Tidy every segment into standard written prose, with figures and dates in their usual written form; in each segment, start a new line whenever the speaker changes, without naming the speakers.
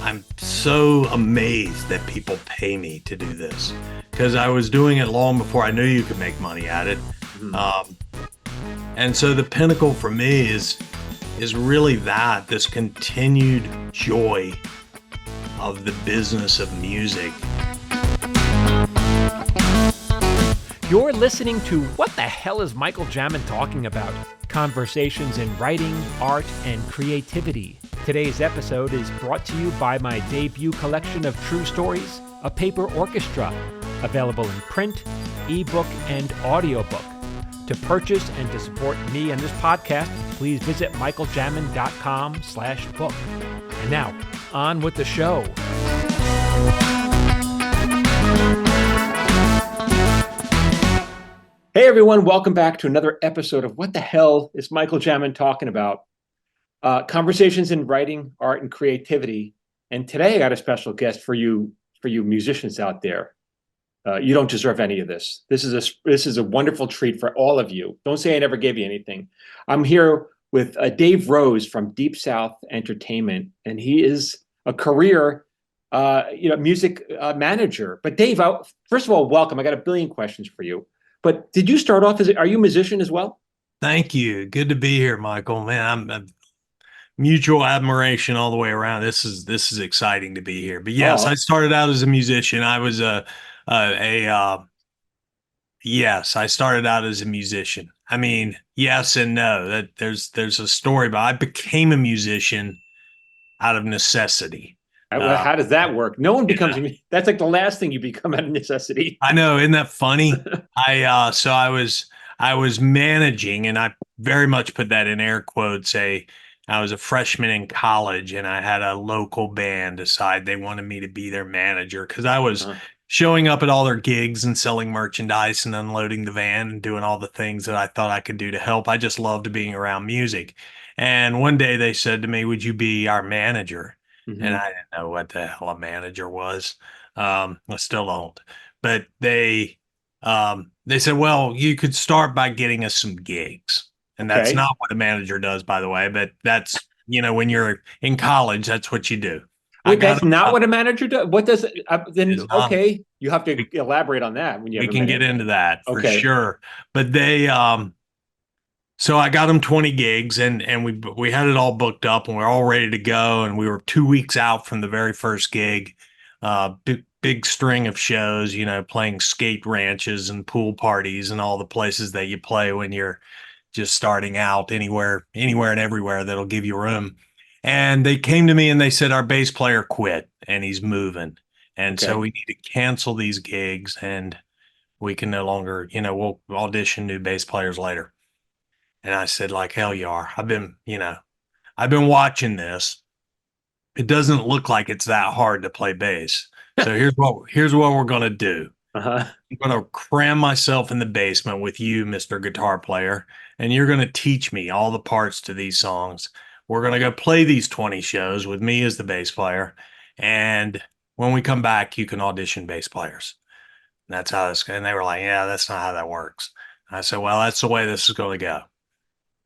I'm so amazed that people pay me to do this because I was doing it long before I knew you could make money at it.
Mhm.
Um, and so the pinnacle for me is really that this continued joy of the business of music.
You're listening to What the Hell is Michael Jamin Talking About? Conversations in writing, art, and creativity. Today's episode is brought to you by my debut collection of true stories, A Paper Orchestra, available in print, ebook, and audiobook. To purchase and to support me and this podcast, please visit michaeljamin.com/book. And now, on with the show. Hey everyone, welcome back to another episode of What the Hell is Michael Jamin Talking About? Conversations in writing, art, and creativity. And today I got a special guest for you musicians out there. You don't deserve any of this. This is a wonderful treat for all of you. Don't say I never gave you anything. I'm here with Dave Rose from Deep South Entertainment, and he is a career music manager. But Dave, first of all, welcome. I got a billion questions for you. But did you start off are you a musician as well?
Thank you. Good to be here, Michael. Man, I'm mutual admiration all the way around. This is exciting to be here. But yes, I
Oh,
started out as a musician. I was yes, I started out as a musician. I mean, yes and no. That there's a story, but I became a musician out of necessity.
well,
Uh,
how does that work? No one becomes,
yeah,
that's like the last thing you become out of necessity.
I know. Isn't that funny? I was managing, and I very much put that in air quotes. I was a freshman in college, and I had a local band decide they wanted me to be their manager because I was
Uh,
showing up at all their gigs and selling merchandise and unloading the van and doing all the things that I thought I could do to help. I just loved being around music. And one day they said to me, "Would you be our manager?" And
mhm.
I didn't know what the hell a manager was. I still don't. But they said, "Well, you could start by getting us some gigs." And that's
Okay.
not what a manager does, by the way, but that's, when you're in college, that's what you do. I
Wait,
got
that's not
about,
what a manager does? What does then?
is not,
Okay, you have to
we,
elaborate on that when you
we
have a
can get
minute.
into that for
Okay.
sure. But so I got them 20 gigs, and we had it all booked up, and we are all ready to go. And we were 2 weeks out from the very first gig. Big string of shows, playing skate ranches and pool parties and all the places that you play when you're just starting out, anywhere and everywhere that'll give you room. And they came to me and they said, "Our bass player quit and he's moving. And so
Okay.
we need to cancel these gigs, and we can no longer, we'll audition new bass players later." And I said, like, "Hell you are. I've been watching this. It doesn't look like it's that hard to play bass. So here's what we're gonna do.
Uh-huh.
I'm gonna cram myself in the basement with you, Mr. Guitar Player, and you're gonna teach me all the parts to these songs. We're gonna go play these 20 shows with me as the bass player, and when we come back, you can audition bass players." And that's how this. And they were like, "Yeah, that's not how that works." And I said, "Well, that's the way this is going to go."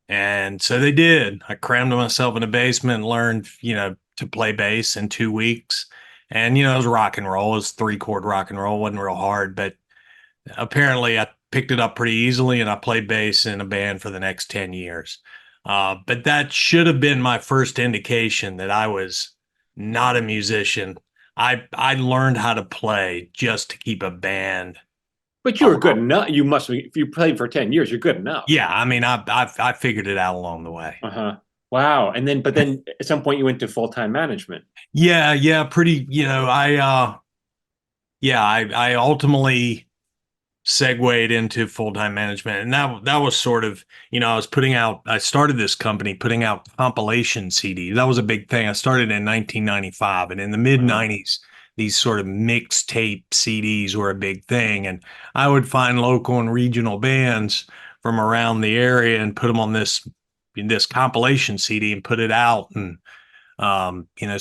And so they did. I crammed myself in the basement and learned, to play bass in 2 weeks. And, it was rock and roll. It was three-chord rock and roll. It wasn't real hard, but apparently I picked it up pretty easily, and I played bass in a band for the next 10 years. But that should have been my first indication that I was not a musician. I learned how to play just to keep a band
But you were good
alive.
enough. You must be, if you played for 10 years, you're good enough.
Yeah, I mean, I figured it out along the way.
Uh-huh. Wow. But then at some point you went to full-time management.
Yeah, yeah, pretty, I ultimately segued into full-time management. And that was sort of, I started this company putting out compilation CDs. That was a big thing. I started in 1995, and in the mid
Uh-huh.
90s, these sort of mixtape CDs were a big thing. And I would find local and regional bands from around the area and put them on this compilation CD and put it out, and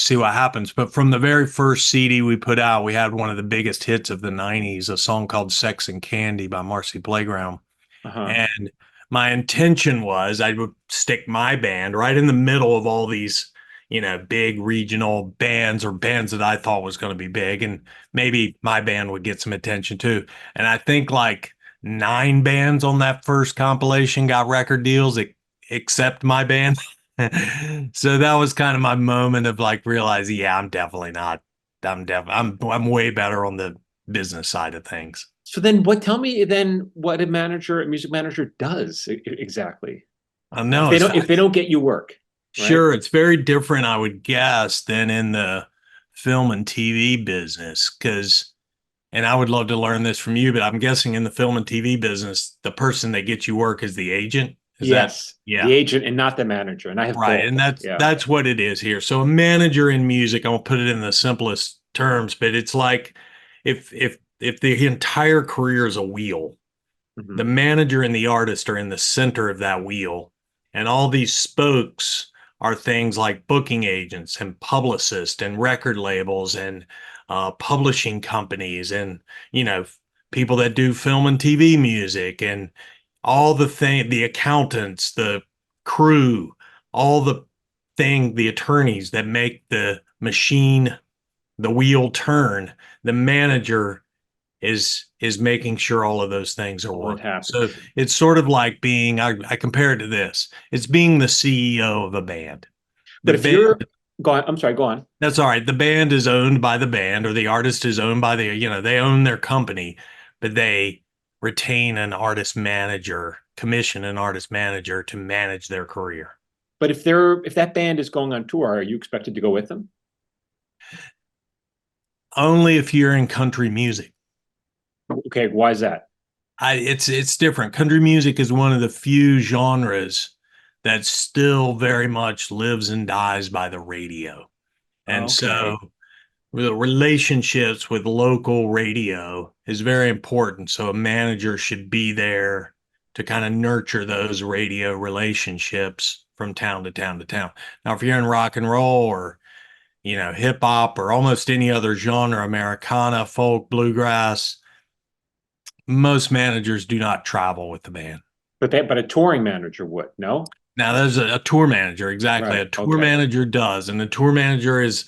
see what happens. But from the very first CD we put out, we had one of the biggest hits of the 90s, a song called Sex and Candy by Marcy Playground.
Uh-huh.
And my intention was I would stick my band right in the middle of all these, big regional bands or bands that I thought was going to be big. And maybe my band would get some attention too. And I think like 9 bands on that first compilation got record deals, except my band. So that was kind of my moment of like realizing, yeah, I'm definitely not. I'm way better on the business side of things.
So then tell me then what a music manager does exactly.
I know it's
If they don't get you work, right?
sure it's very different, I would guess, than in the film and TV business. Because, and I would love to learn this from you, but I'm guessing in the film and TV business, the person that gets you work is the agent. Is that,
Yes, the
yeah.
agent and not the manager. And I have
Right,
both.
and that's
Yeah.
that's what it is here. So a manager in music, I'll put it in the simplest terms, but it's like if the entire career is a wheel, the
Hmm.
manager and the artist are in the center of that wheel, and all these spokes are things like booking agents and publicists and record labels and publishing companies and people that do film and TV music and all the accountants, the crew, all the attorneys that make the machine, the wheel turn. The manager is making sure all of those things are
All that
working.
happened.
So it's sort of like being, I compare it to this. It's being the CEO of a band. The
But if
band,
you're go on, I'm sorry, go on.
that's all right. The band is owned by the band, or the artist is owned by they own their company, but they retain an artist manager, commission an artist manager to manage their career.
But if that band is going on tour, are you expected to go with them?
Only if you're in country music.
Okay, why is that?
It's different. Country music is one of the few genres that still very much lives and dies by the radio. And
Okay.
so the relationships with local radio is very important. So a manager should be there to kind of nurture those radio relationships from town to town to town. Now, if you're in rock and roll or, hip hop or almost any other genre, Americana, folk, bluegrass, most managers do not travel with the band.
But a touring manager would, no?
Now, there's a tour manager, exactly.
Right.
A tour
Okay.
manager does, and the tour manager is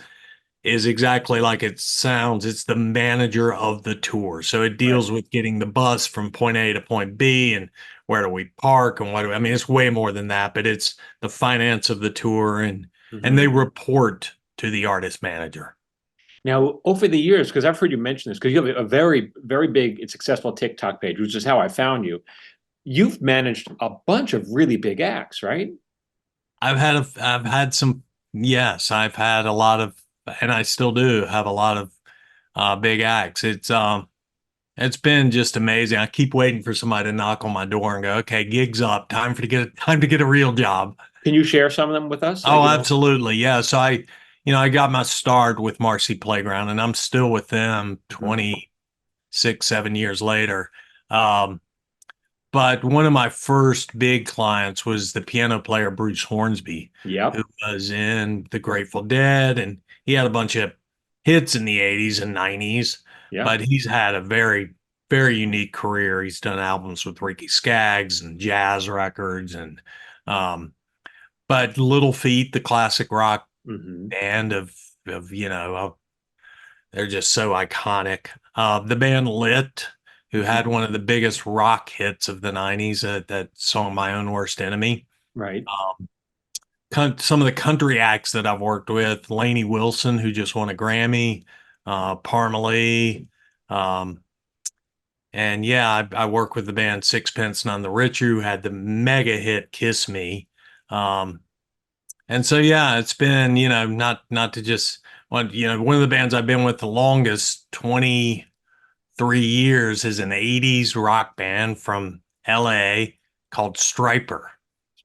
exactly like it sounds. It's the manager of the tour. So it
Right.
deals with getting the bus from point A to point B and where do we park and I mean, it's way more than that, but it's the finance of the tour and they
Hmm.
report to the artist manager.
Now, over the years, because I've heard you mention this, because you have a very, very big and successful TikTok page, which is how I found you. You've managed a bunch of really big acts, right?
I've had some, yes, I've had a lot of, and I still do have a lot of big acts. It's been just amazing. I keep waiting for somebody to knock on my door and go, "Okay, gig's up. Time to get a real job."
Can you share some of them with us?
Oh, absolutely. Yeah. So I got my start with Marcy Playground and I'm still with them
Mhm.
26, 7 years later. Um, but one of my first big clients was the piano player Bruce Hornsby, who
Yep.
was in the Grateful Dead, and he had a bunch of hits in the 80s and 90s,
Yeah.
but he's had a very, very unique career. He's done albums with Ricky Skaggs and jazz records, and um, but Little Feat, the classic rock
Hmm.
band they're just so iconic. The band Lit, who had
Hmm.
one of the biggest rock hits of the 90s, that song My Own Worst Enemy.
Right.
Some of the country acts that I've worked with, Lainey Wilson, who just won a Grammy, Parmalee. Um, and yeah, I work with the band Sixpence None the Richer, who had the mega hit Kiss Me. Um, and so, yeah, it's been, not to just, one of the bands I've been with the longest, 23 years, is an 80s rock band from LA called Stryper.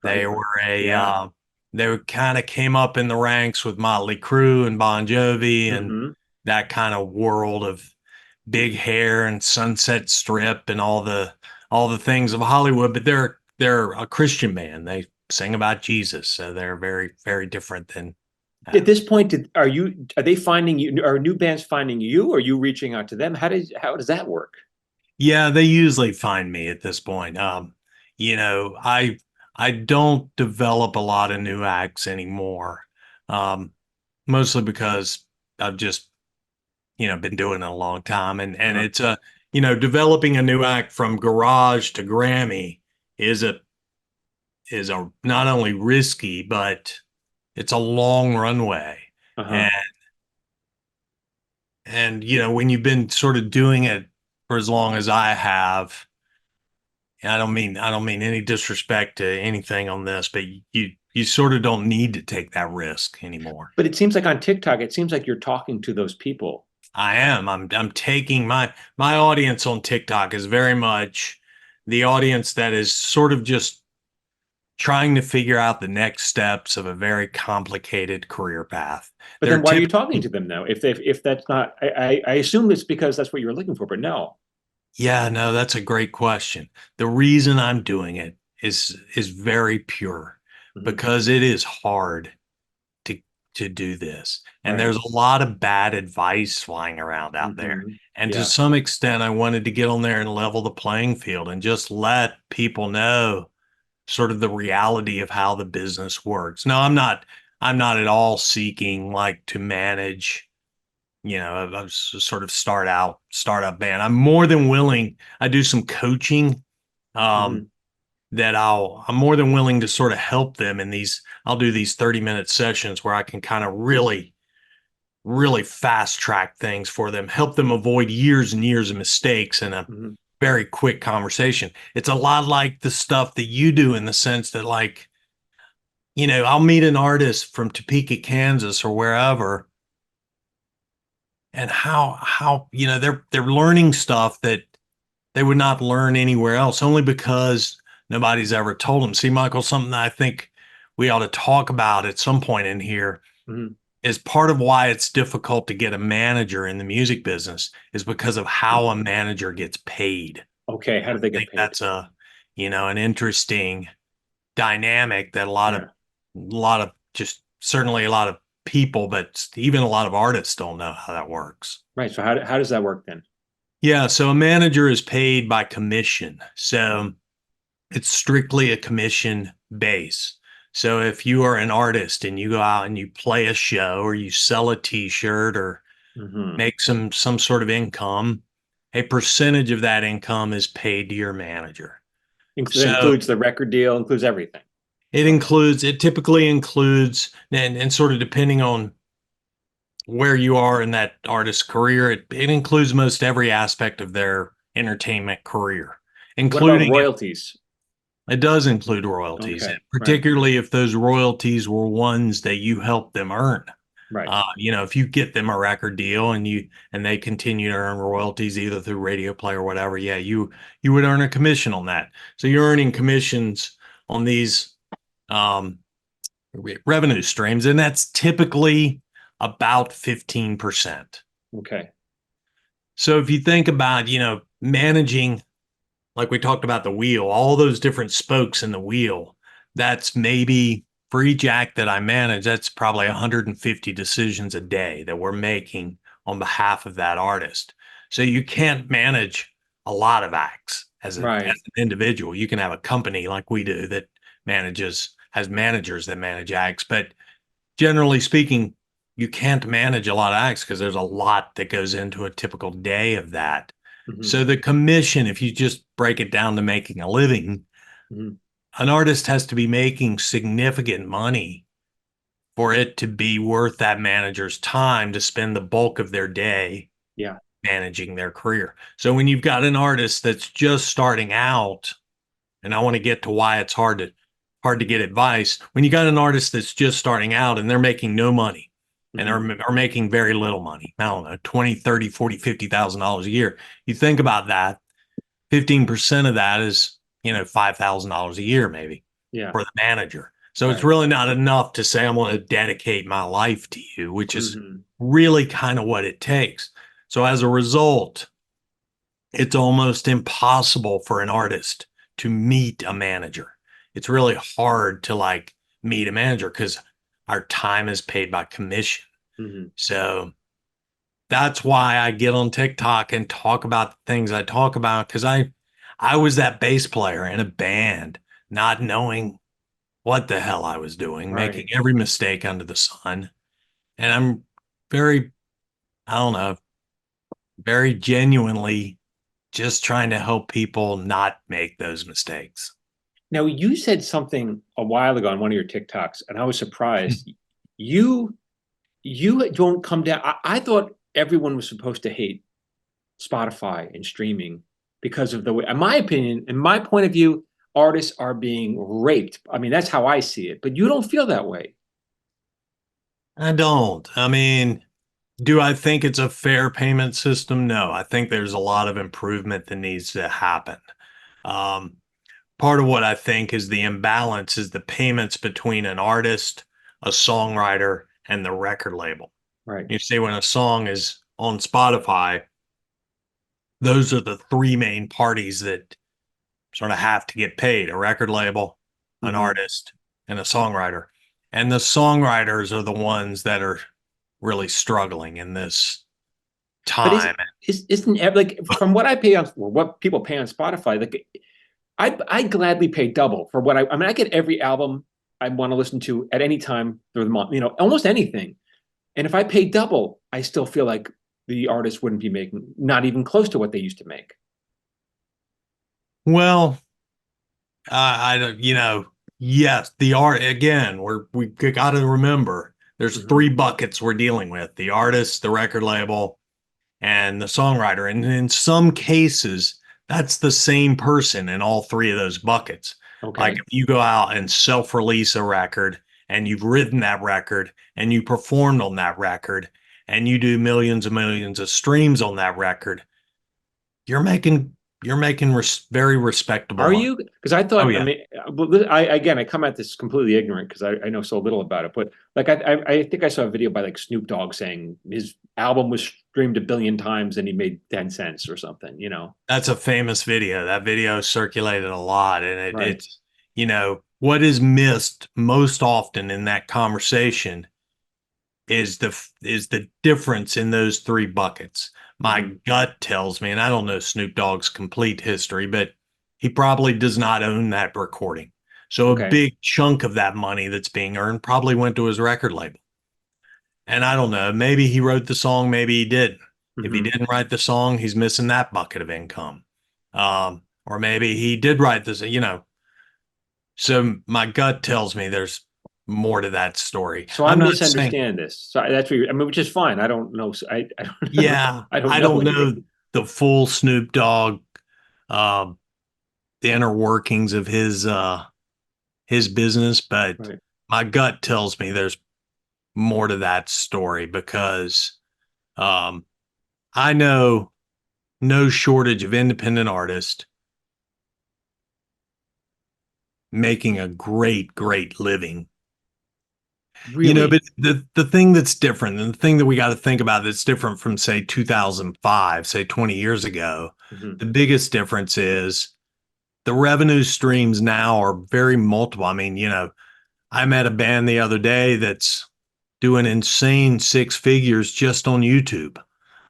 They
Stryper.
were
Yeah.
they kind of came up in the ranks with Motley Crue and Bon Jovi and
Hmm.
that kind of world of big hair and Sunset Strip and all the things of Hollywood. But they're a Christian band. They sing about Jesus, so they're very, very different than.
At this point, are they finding you? Are new bands finding you? Or are you reaching out to them? How does that work?
Yeah, they usually find me at this point. You know, I I don't develop a lot of new acts anymore. Um, Mostly because I've just, been doing it a long time, and
Uh-huh.
it's developing a new act from garage to Grammy is a not only risky, but it's a long runway.
Uh-huh.
And when you've been sort of doing it for as long as I have, I don't mean any disrespect to anything on this, but you sort of don't need to take that risk anymore.
But it seems like on TikTok, it seems like you're talking to those people.
I am. I'm taking my audience on TikTok is very much the audience that is sort of just trying to figure out the next steps of a very complicated career path.
But
They're
then why are you talking
typically
to them now? If that's not, I assume it's because that's what you were looking for, but no.
Yeah, no, that's a great question. The reason I'm doing it is very pure
Mhm.
because it is hard to do this. And
Right.
there's a lot of bad advice flying around out there. And to
Yeah.
some extent, I wanted to get on there and level the playing field and just let people know sort of the reality of how the business works. No, I'm not at all seeking like to manage, a sort of startup band. I'm more than willing. I do some coaching um,
Hmm.
that I'm more than willing to sort of help them in these. I'll do these 30-minute sessions where I can kind of really, really fast track things for them, help them avoid years and years of mistakes in a
Hmm.
very quick conversation. It's a lot like the stuff that you do in the sense that, like, I'll meet an artist from Topeka, Kansas or wherever, and how they're learning stuff that they would not learn anywhere else only because nobody's ever told them. See, Michael, something that I think we ought to talk about at some point in here
Hmm.
is part of why it's difficult to get a manager in the music business is because of how a manager gets paid.
Okay. How
I
do they get
think
paid?
that's an interesting dynamic that
Yeah.
a lot of just certainly a lot of people, but even a lot of artists don't know how that works.
Right. So how does that work then?
Yeah, so a manager is paid by commission. So it's strictly a commission base. So if you are an artist and you go out and you play a show or you sell a t-shirt or
Hmm.
make some sort of income, a percentage of that income is paid to your manager.
That
So
includes the record deal, includes everything.
it typically includes, and sort of depending on where you are in that artist's career, it includes most every aspect of their entertainment career,
What about
including
royalties?
it does include royalties,
Okay. Right.
particularly if those royalties were ones that you helped them earn.
Right.
If you get them a record deal and they continue to earn royalties either through radio play or whatever, yeah, you would earn a commission on that. So you're earning commissions on these um, revenue streams, and that's typically about 15%.
Okay.
So if you think about, managing, like we talked about the wheel, all those different spokes in the wheel, that's maybe for each act that I manage, that's probably 150 decisions a day that we're making on behalf of that artist. So you can't manage a lot of acts as
Right.
an individual. You can have a company like we do that has managers that manage acts, but generally speaking, you can't manage a lot of acts because there's a lot that goes into a typical day of that.
Hmm.
So the commission, if you just break it down to making a living,
Hmm.
an artist has to be making significant money for it to be worth that manager's time to spend the bulk of their day
Yeah.
managing their career. So when you've got an artist that's just starting out, and I want to get to why it's hard to get advice when you got an artist that's just starting out and they're making no money and
Hmm.
are making very little money. I don't know, 20, 30, 40, $50,000 a year. You think about that, 15% of that is, $5,000 a year maybe
Yeah.
for the manager. So it's
Right.
really not enough to say I'm going to dedicate my life to you, which is
Hmm.
really kind of what it takes. So as a result, it's almost impossible for an artist to meet a manager. It's really hard to like meet a manager because our time is paid by commission.
Hmm.
So that's why I get on TikTok and talk about the things I talk about because I was that bass player in a band, not knowing what the hell I was doing, making
Right.
every mistake under the sun. And I'm very, I don't know, very genuinely just trying to help people not make those mistakes.
Now, you said something a while ago on one of your TikToks, and I was surprised. You you don't come down. I thought everyone was supposed to hate Spotify and streaming because of the way, in my opinion, in my point of view, artists are being raped. I mean, that's how I see it, but you don't feel that way.
I don't. I mean, do I think it's a fair payment system? No. I think there's a lot of improvement that needs to happen. Um, Part of what I think is the imbalance is the payments between an artist, a songwriter, and the record label.
Right.
You see, when a song is on Spotify, those are the three main parties that sort of have to get paid: a record label, an
Hmm.
artist, and a songwriter. And the songwriters are the ones that are really struggling in this
But
time.
isn't like from what I pay on or what people pay on Spotify, like I gladly pay double for what I mean, I get every album I want to listen to at any time through the month, almost anything. And if I pay double, I still feel like the artist wouldn't be making not even close to what they used to make.
Well, I don't, yes, the art again, we got to remember there's
Hmm.
three buckets we're dealing with: the artist, the record label, and the songwriter. And in some cases, that's the same person in all three of those buckets. Like
Okay.
if you go out and self-release a record and you've written that record and you performed on that record and you do millions and millions of streams on that record, you're making very respectable
Are
money.
you? Because I
Oh
thought, I
yeah.
mean, again, I come at this completely ignorant because I know so little about it. But like, I think I saw a video by like Snoop Dogg saying his album was streamed 1 billion times and he made 10 cents or something.
That's a famous video. That video circulated a lot, and
Right.
it's what is missed most often in that conversation is the difference in those three buckets. My
Hmm.
gut tells me, and I don't know Snoop Dogg's complete history, but he probably does not own that recording. So a
Okay.
big chunk of that money that's being earned probably went to his record label. And I don't know, maybe he wrote the song, maybe he didn't. If he
Hmm.
didn't write the song, he's missing that bucket of income. Or maybe he did write this. So my gut tells me there's more to that story.
So I
I'm not saying,
misunderstand this. So that's what I mean, which is fine. I don't know. I don't know.
yeah,
I don't
I
know
don't know
anything.
the full Snoop Dogg, uh, the inner workings of his business, but
Right.
my gut tells me there's more to that story because um, I know no shortage of independent artists making a great living. But
Really.
the thing that's different, and the thing that we got to think about that's different from say 2005, say 20 years ago,
Hmm.
the biggest difference is the revenue streams now are very multiple. I mean, I met a band the other day that's doing insane six figures just on YouTube.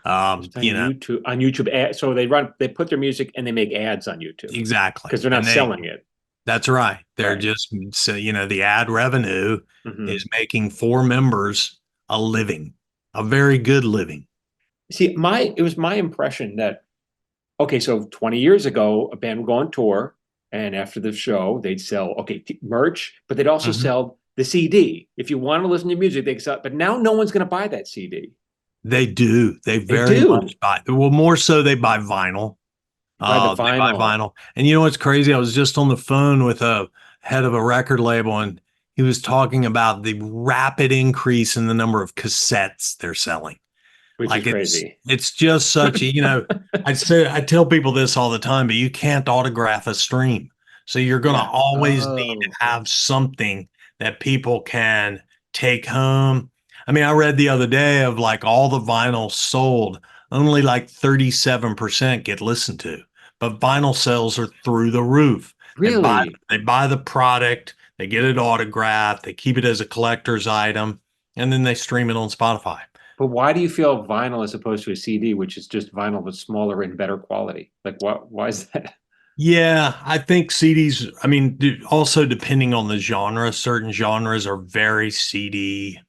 Just on YouTube, so they put their music and they make ads on YouTube
Exactly.
because they're not
And
selling it.
that's right. They're
Right.
just, so, the ad revenue
Hmm.
is making four members a living, a very good living.
See, it was my impression that okay, so 20 years ago, a band would go on tour, and after the show, they'd sell merch, but they'd also
Mhm.
sell the CD. If you want to listen to music, they could sell. But now no one's going to buy that CD.
They do. They
They
very
do
much buy. Well, more so they buy vinyl.
buy the
They buy
vinyl.
vinyl. And you know what's crazy? I was just on the phone with a head of a record label, and he was talking about the rapid increase in the number of cassettes they're selling.
Which is
Like it's
crazy.
it's just such I tell people this all the time, but you can't autograph a stream. So you're gonna
Yeah.
always need to
Oh,
have something that people can take home. I mean, I read the other day of like all the vinyl sold, only like 37% get listened to. But vinyl sales are through the roof. They buy
really?
they buy the product, they get it autographed, they keep it as a collector's item, and then they stream it on Spotify.
But why do you feel vinyl as opposed to a CD, which is just vinyl but smaller and better quality? Like, what? Why is that?
Yeah, I think CDs, I mean, also depending on the genre, certain genres are very CD,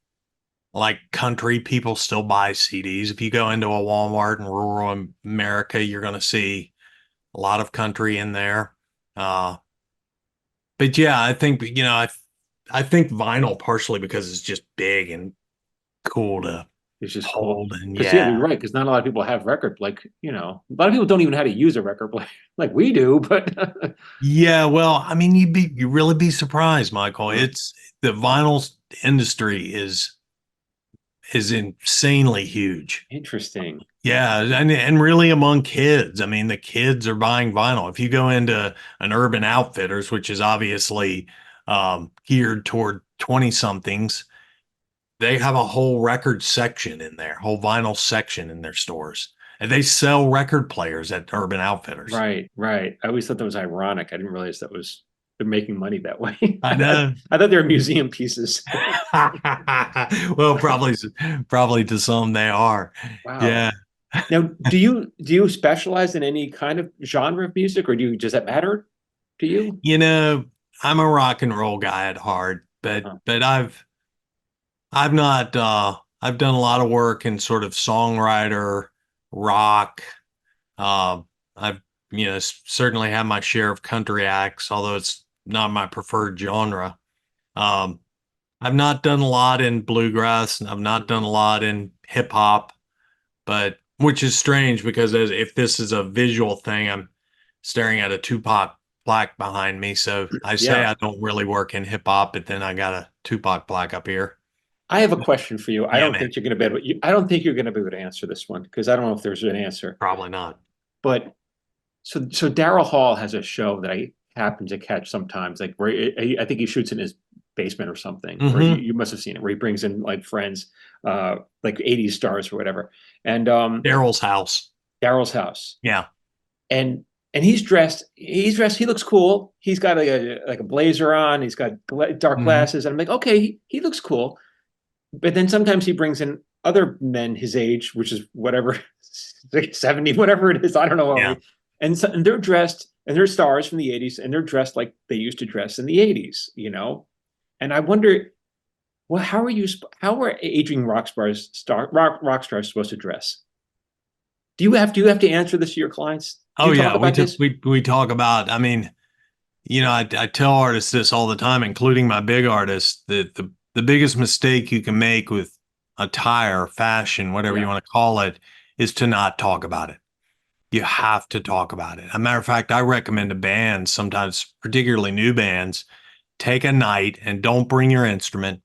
like country, people still buy CDs. If you go into a Walmart in rural America, you're going to see a lot of country in there. Uh, but yeah, I think, I think vinyl partially because it's just big and cool to
It's just cool.
hold. And
Because yeah,
yeah,
you're right. Because not a lot of people have record like a lot of people don't even know how to use a record player like we do. But
yeah, well, I mean, you really be surprised, Michael.
uh,
It's the vinyl industry is insanely huge.
interesting.
Yeah, and really among kids. I mean, the kids are buying vinyl. If you go into an Urban Outfitters, which is obviously geared toward 20 somethings, they have a whole record section in there, whole vinyl section in their stores. And they sell record players at Urban Outfitters.
Right, right. I always thought that was ironic. I didn't realize that was they're making money that way.
I know.
I thought they were museum pieces.
Well, probably to some they are.
Wow.
Yeah.
Now, do you specialize in any kind of genre of music, or does that matter to you?
You know, I'm a rock and roll guy at heart,
Uh-huh.
but I've not I've done a lot of work in sort of songwriter rock. Uh, I've certainly had my share of country acts, although it's not my preferred genre. Um, I've not done a lot in bluegrass, and I've not done a lot in hip hop, but which is strange because if this is a visual thing, I'm staring at a Tupac plaque behind me. So I say
Yeah.
I don't really work in hip hop, but then I got a Tupac plaque up here.
I have a question for you. I
Yeah,
don't
man,
think you're going to be able. I don't think you're going to be able to answer this one because I don't know if there's an answer.
probably not.
But so Daryl Hall has a show that I happen to catch sometimes, like where I think he shoots in his basement or something, or
Hmm.
you must have seen it, where he brings in like friends, like '80s stars or whatever, and
Daryl's house.
Daryl's house,
Yeah.
and he's dressed. He looks cool. He's got like a blazer on. He's got dark
Hmm.
glasses, and I'm like, okay, he looks cool. But then sometimes he brings in other men his age, which is whatever, like 70, whatever it is. I don't know.
Yeah.
And they're dressed and they're stars from the 80s and they're dressed like they used to dress in the 80s. And I wonder, well, how are aging rock stars supposed to dress? Do you have to answer this to your clients? Do
Oh
you talk
yeah.
about this?
We talk about. I mean, I tell artists this all the time, including my big artists, that the biggest mistake you can make with attire, fashion, whatever you
Yeah.
want to call it, is to not talk about it. You have to talk about it. As a matter of fact, I recommend to bands, sometimes particularly new bands, take a night and don't bring your instrument,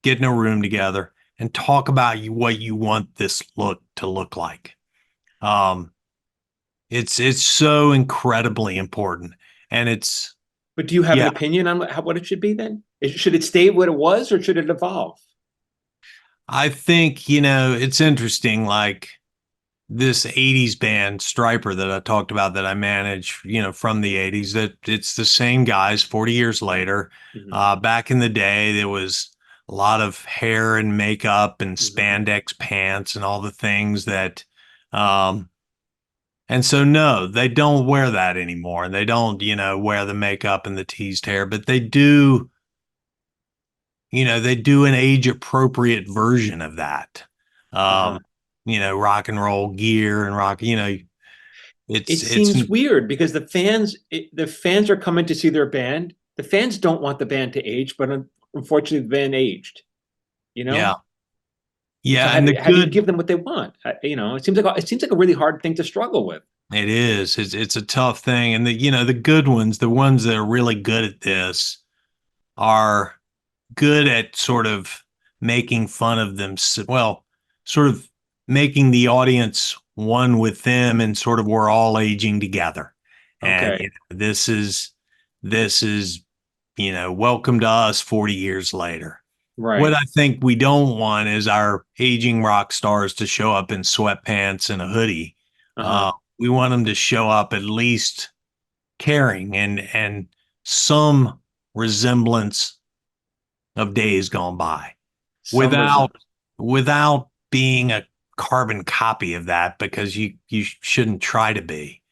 get in a room together and talk about what you want this look to look like. Um, it's so incredibly important, and it's
But do you have an
yeah.
opinion on what it should be then? Should it stay what it was or should it evolve?
I think it's interesting. Like this 80s band Stryper that I talked about that I manage, from the 80s, that it's the same guys 40 years later.
Hmm.
Back in the day, there was a lot of hair and makeup and
Hmm.
spandex pants and all the things that, um, and so no, they don't wear that anymore. And they don't, wear the makeup and the teased hair, but they do an age appropriate version of that.
Uh-huh.
Um, rock and roll gear and rock,
It
it's
seems weird because the fans are coming to see their band. The fans don't want the band to age, but unfortunately, the band aged. You
yeah.
know. So
Yeah,
how
and
do
the
how do you
good
give them what they want? It seems like a really hard thing to struggle with.
it is. It's a tough thing. And the good ones, the ones that are really good at this are good at sort of making fun of them. Well, sort of making the audience one with them and sort of we're all aging together. And
Okay.
this is welcome to us 40 years later. What
Right.
I think we don't want is our aging rock stars to show up in sweatpants and a hoodie.
Uh-huh.
We want them to show up at least caring and some resemblance of days gone by
Some
without
resemblance.
without being a carbon copy of that because you shouldn't try to be.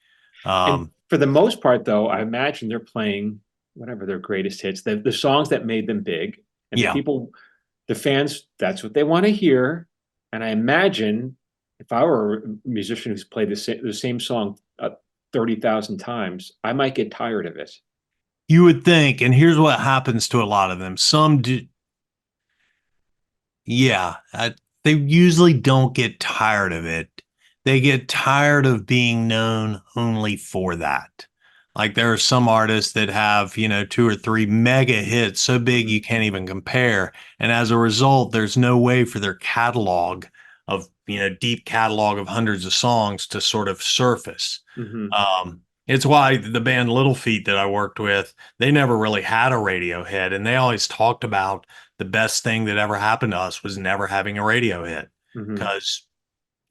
And
Um,
For the most part, though, I imagine they're playing whatever their greatest hits, the songs that made them big, and the
Yeah.
people, the fans, that's what they want to hear. And I imagine if I were a musician who's played the same song 30,000 times, I might get tired of it.
You would think, and here's what happens to a lot of them. Some do, yeah, they usually don't get tired of it. They get tired of being known only for that. Like there are some artists that have, two or three mega hits so big you can't even compare. And as a result, there's no way for their catalog of, deep catalog of hundreds of songs to sort of surface.
Mm-hmm.
It's why the band Little Feat that I worked with, they never really had a radio hit, and they always talked about the best thing that ever happened to us was never having a radio hit
Mm-hmm.
because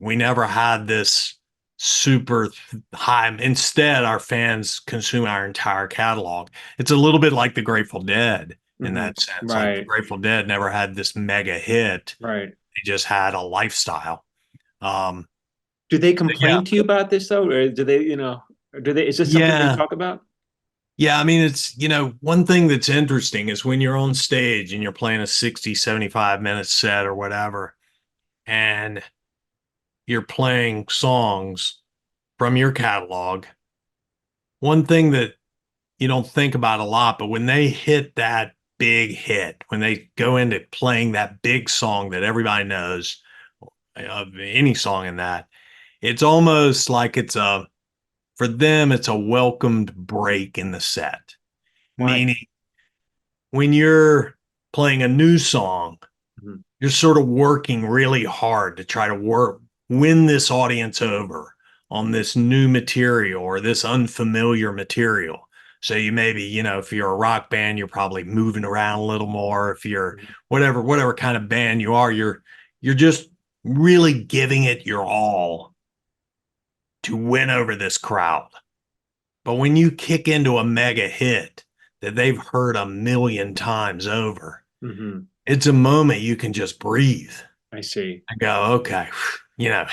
we never had this super high. Instead, our fans consume our entire catalog. It's a little bit like the Grateful Dead in
Mm-hmm.
that sense. Like the
Right.
Grateful Dead never had this mega hit,
Right.
they just had a lifestyle. Um,
Do they
yeah,
complain to you about this though, or do they, do they? Is this something they
yeah.
talk about?
Yeah, I mean, it's, one thing that's interesting is when you're on stage and you're playing a 60, 75 minute set or whatever, and you're playing songs from your catalog. One thing that you don't think about a lot, but when they hit that big hit, when they go into playing that big song that everybody knows, of any song in that, it's almost like for them, it's a welcomed break in the set.
Why?
Meaning, when you're playing a new song,
Mm-hmm.
you're sort of working really hard to try to win this audience over on this new material or this unfamiliar material. So you maybe, if you're a rock band, you're probably moving around a little more. If you're whatever kind of band you are, you're just really giving it your all to win over this crowd. But when you kick into a mega hit that they've heard a million times over,
Mm-hmm.
it's a moment you can just breathe
I see.
and go, okay, you know,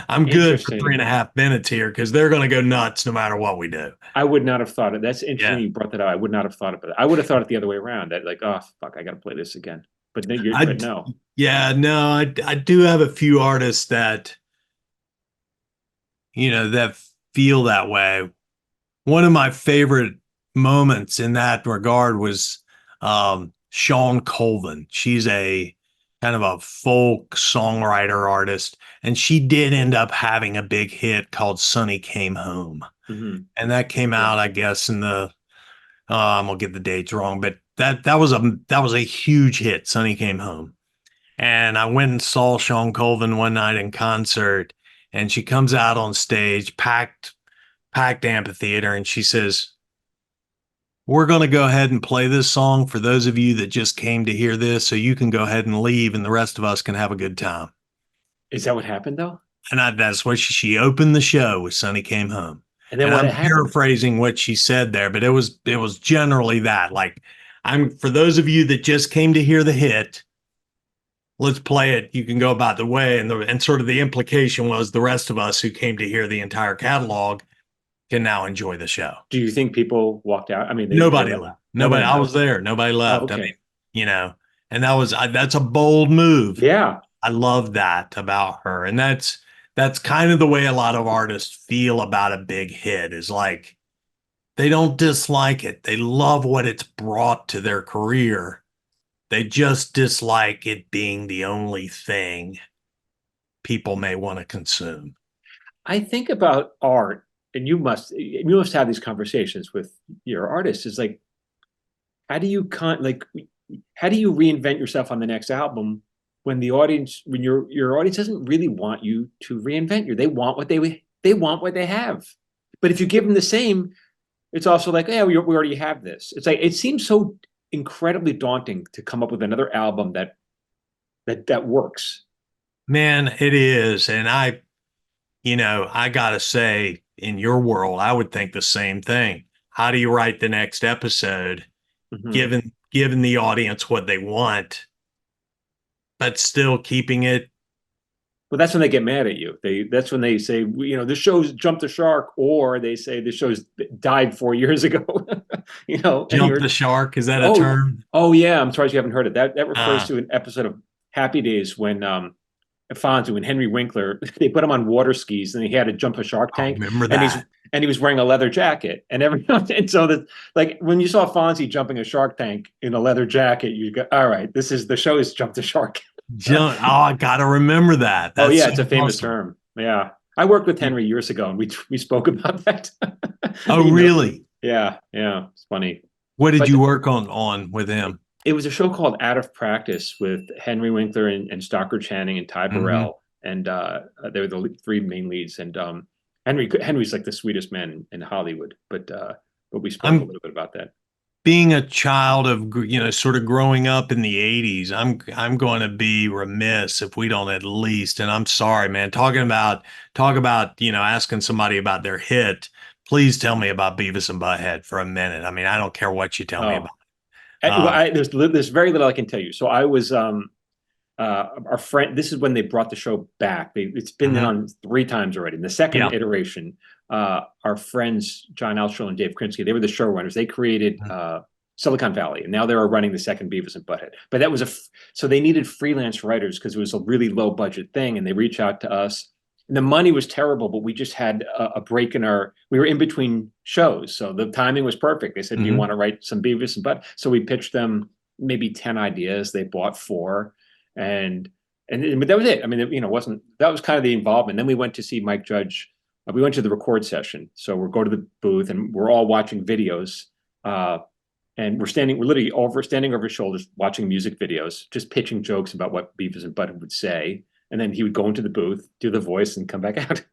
I'm good for three
Interesting.
and a half minutes here because they're going to go nuts no matter what we do.
I would not have thought it. That's interesting
Yeah.
you brought that up. I would not have thought about it. I would have thought it the other way around. That like, oh fuck, I got to play this again. But no,
I,
but no.
yeah, no, I do have a few artists that, that feel that way. One of my favorite moments in that regard was Sean Colvin. She's a kind of a folk songwriter artist, and she did end up having a big hit called Sonny Came Home.
Mm-hmm.
And that came
Yeah.
out, I guess, in the I'm gonna get the dates wrong, but that was a huge hit. Sonny Came Home. And I went and saw Sean Colvin one night in concert, and she comes out on stage, packed amphitheater, and she says, we're going to go ahead and play this song for those of you that just came to hear this, so you can go ahead and leave, and the rest of us can have a good time.
Is that what happened though?
And that's what she opened the show with Sonny Came Home.
And then
And
what
I'm
happened?
paraphrasing what she said there, but it was generally that. Like, I'm for those of you that just came to hear the hit, let's play it. You can go about the way. And sort of the implication was the rest of us who came to hear the entire catalog can now enjoy the show.
Do you think people walked out? I mean, they
Nobody
left.
left. Nobody.
Nobody
I was
left.
there. Nobody
Oh,
left. I
okay.
mean, and that's a bold move.
Yeah,
I love that about her, and that's kind of the way a lot of artists feel about a big hit. Is like they don't dislike it. They love what it's brought to their career. They just dislike it being the only thing people may want to consume.
I think about art, and you must have these conversations with your artists. Is like, how do you like, how do you reinvent yourself on the next album when your audience doesn't really want you to reinvent you? They want what they have. But if you give them the same, it's also like, yeah, we already have this. It's like it seems so incredibly daunting to come up with another album that works.
Man, it is, and I gotta say, in your world, I would think the same thing. How do you write the next episode,
Mm-hmm.
given the audience what they want, but still keeping it
Well, that's when they get mad at you. That's when they say, the show's jumped the shark, or they say the show's died 4 years ago. And
Jump the shark, is that a
oh,
term?
oh yeah, I'm surprised you haven't heard it. That refers
Uh,
to an episode of Happy Days when Fonzie and Henry Winkler, they put him on water skis and he had to jump a shark
I
tank,
remember
and he's
that.
and he was wearing a leather jacket, and everyone and so that, like, when you saw Fonzie jumping a shark tank in a leather jacket, you go, all right, this is the show is jump the shark.
Jump. Oh, I gotta remember that.
Oh
That's
yeah,
so
it's a famous
awesome.
term. Yeah, I worked with Henry years ago, and we spoke about that.
Oh, really?
Yeah, it's funny,
What did
but
you work on with him?
it was a show called Out of Practice with Henry Winkler and Stockard Channing and Ty
Hmm.
Burrell, and they were the three main leads. And Henry's like the sweetest man in Hollywood, but we spoke a
I'm
little bit about that.
being a child of, sort of growing up in the 80s. I'm going to be remiss if we don't at least, and I'm sorry, man, talk about, asking somebody about their hit. Please tell me about Beavis and Butthead for a minute. I mean, I don't care what you tell me
Oh,
about. Um,
there's very little I can tell you. So I was our friend. This is when they brought the show back. It's been
mhm.
on three times already. In the second
Yeah.
iteration, our friends John Alshow and Dave Krinsky, they were the showrunners. They created
Mhm.
Silicon Valley, and now they're running the second Beavis and Butthead. But that was so they needed freelance writers because it was a really low budget thing, and they reached out to us. And the money was terrible, but we just had a break in our. We were in between shows, so the timing was perfect. They said, "Do you
Mhm.
want to write some Beavis and Butthead?" So we pitched them maybe 10 ideas. They bought four, and but that was it. I mean, it wasn't that was kind of the involvement. Then we went to see Mike Judge. We went to the record session, so we'll go to the booth and we're all watching videos. Uh, and we're literally standing over his shoulders, watching music videos, just pitching jokes about what Beavis and Butthead would say, and then he would go into the booth, do the voice, and come back out.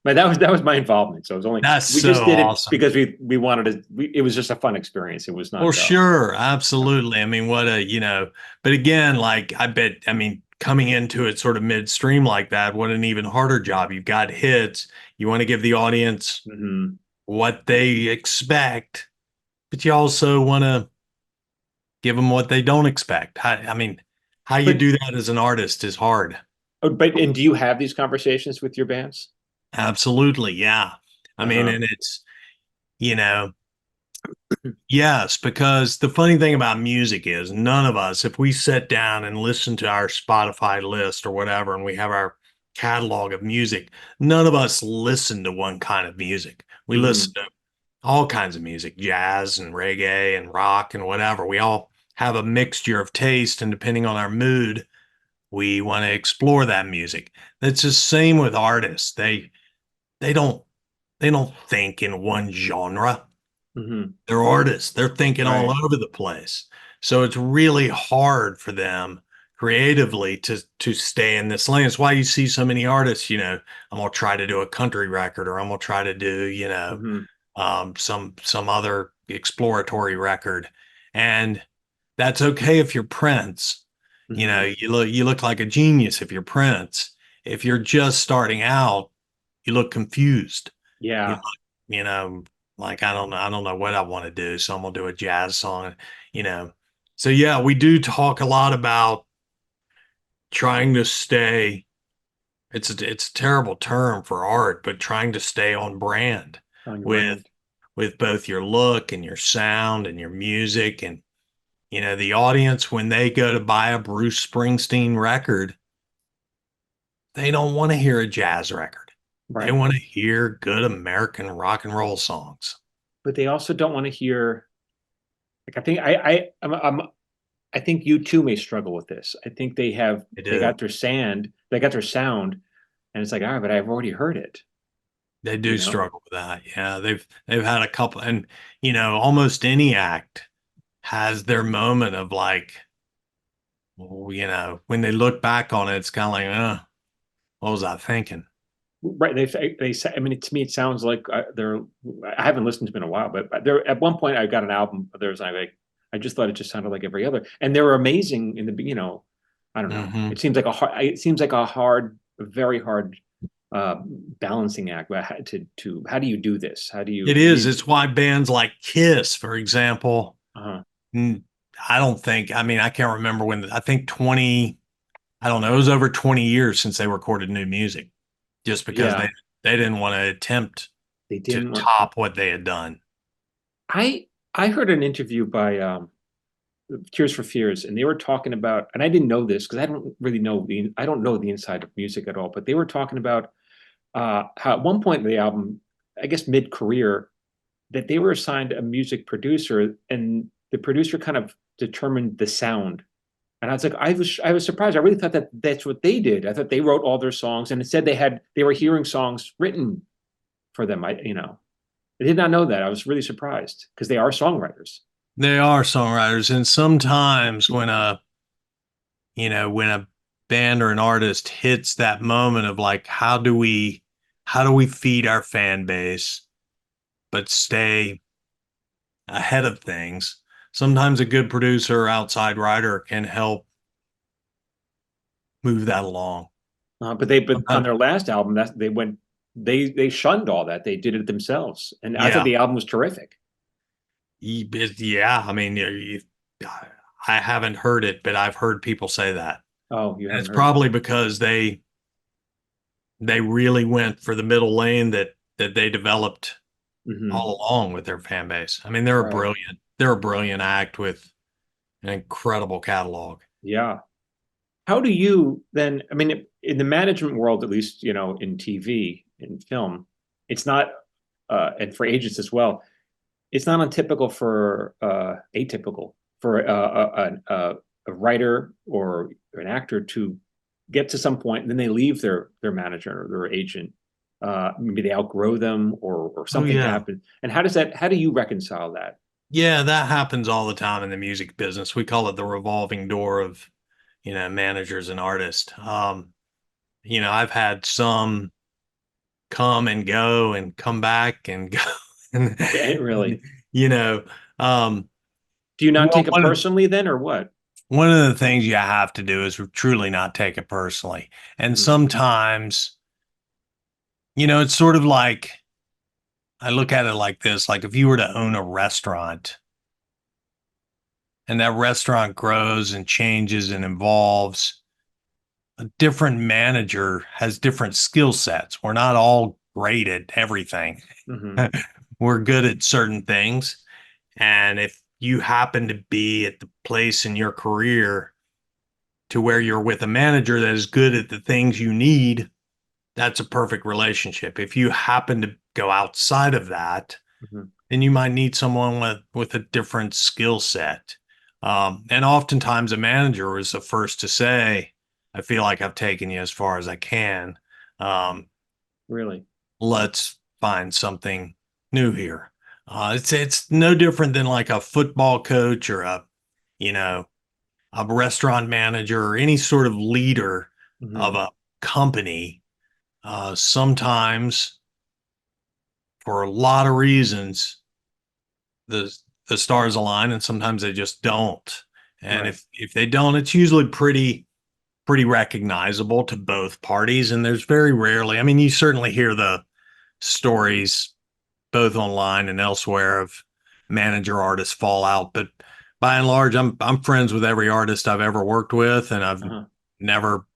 But that was my involvement. So it was only
That's
we
so
just did it
awesome.
because we wanted to. It was just a fun experience. It was
Well,
not.
sure, absolutely. I mean, but again, like I bet, I mean, coming into it sort of midstream like that, what an even harder job. You've got hits. You want to give the audience
Mhm.
what they expect, but you also want to give them what they don't expect. I mean, how you
But
do that as an artist is hard.
and do you have these conversations with your bands?
Absolutely. Yeah. I mean,
Uh-huh.
and it's, you know, yes, because the funny thing about music is none of us, if we sit down and listen to our Spotify list or whatever, and we have our catalog of music, none of us listen to one kind of music. We listen
Hmm.
to all kinds of music, jazz and reggae and rock and whatever. We all have a mixture of taste, and depending on our mood, we want to explore that music. It's the same with artists. They don't they don't think in one genre.
Hmm.
They're artists. They're thinking all
Right.
over the place. So it's really hard for them creatively to stay in this lane. It's why you see so many artists, I'm gonna try to do a country record, or I'm gonna try to do,
Hmm.
some other exploratory record. And that's okay if you're Prince.
Hmm.
You look like a genius if you're Prince. If you're just starting out, you look confused. You
Yeah.
look, you know, like I don't know what I want to do, so I'm gonna do a jazz song, you know. So yeah, we do talk a lot about trying to stay. It's a terrible term for art, but trying to stay on brand
On your
with
brand.
with both your look and your sound and your music. And the audience, when they go to buy a Bruce Springsteen record, they don't want to hear a jazz record. They
Right.
want to hear good American rock and roll songs.
But they also don't want to hear. Like, I think I think you too may struggle with this. I think
They
they
do.
got they got their sound, and it's like, all right, but I've already heard it.
They
You
do
know.
struggle with that. Yeah, they've had a couple, and almost any act has their moment of like, well, when they look back on it, it's kind of like, what was I thinking?
Right. They say. I mean, to me, it sounds like they're. I haven't listened to them in a while, but there at one point I got an album of theirs. And I just thought it just sounded like every other, and they were amazing in the. I don't know.
Hmm.
It seems like a hard, very hard balancing act. How do you do this? How do
It
you? I
is.
mean,
It's why bands like Kiss, for example,
uh,
I don't think. I mean, I can't remember when. I think I don't know, it was over 20 years since they recorded new music just because
Yeah,
they didn't want to attempt
they
to
didn't want.
top what they had done.
I heard an interview by Tears for Fears, and they were talking about, and I didn't know this because I don't really know I don't know the inside of music at all, but they were talking about how at one point in the album, I guess mid-career, that they were assigned a music producer, and the producer kind of determined the sound. And I was like, I was surprised. I really thought that that's what they did. I thought they wrote all their songs, and it said they were hearing songs written for them. I did not know that. I was really surprised because they are songwriters.
They are songwriters, and sometimes when a band or an artist hits that moment of like, how do we feed our fan base but stay ahead of things? Sometimes a good producer or outside writer can help move that along.
But on
Sometimes,
their last album, that they shunned all that. They did it themselves, and I thought
yeah,
the album was terrific.
yeah. I mean, I haven't heard it, but I've heard people say that,
Oh, you
and
haven't
it's
heard it?
probably because they really went for the middle lane that they developed
Hmm.
all along with their fan base. I mean,
Right.
they're a brilliant act with an incredible catalog.
Yeah. How do you then? I mean, in the management world, at least, in TV, in film, it's not, and for agents as well, it's not untypical for atypical for a writer or an actor to get to some point, and then they leave their manager or their agent. Maybe they outgrow them, or
Oh
something
yeah.
happens. And how do you reconcile that?
Yeah, that happens all the time in the music business. We call it the revolving door of, managers and artists. I've had some come and go and come back and go. And,
Really?
you know, um,
Do you not
well,
take it personally then, or what?
one of the things you have to do is truly not take it personally. And
Mhm.
sometimes, it's sort of like I look at it like this, like if you were to own a restaurant and that restaurant grows and changes and evolves, a different manager has different skill sets. We're not all great at everything.
Hmm.
We're good at certain things. And if you happen to be at the place in your career to where you're with a manager that is good at the things you need, that's a perfect relationship. If you happen to go outside of that,
Hmm.
then you might need someone with a different skill set. And oftentimes, a manager is the first to say, "I feel like I've taken you as far as I can. Um,
Really?
let's find something new here." It's no different than like a football coach or you know a restaurant manager or any sort of leader of
Hmm.
a company. Sometimes, for a lot of reasons, the the stars align and sometimes they just don't. And
Right.
if they don't, it's usually pretty recognizable to both parties. And there's very rarely, I mean, you certainly hear the stories both online and elsewhere of manager artist fallout, but by and large, I'm friends with every artist I've ever worked with, and I've
Uh-huh.
never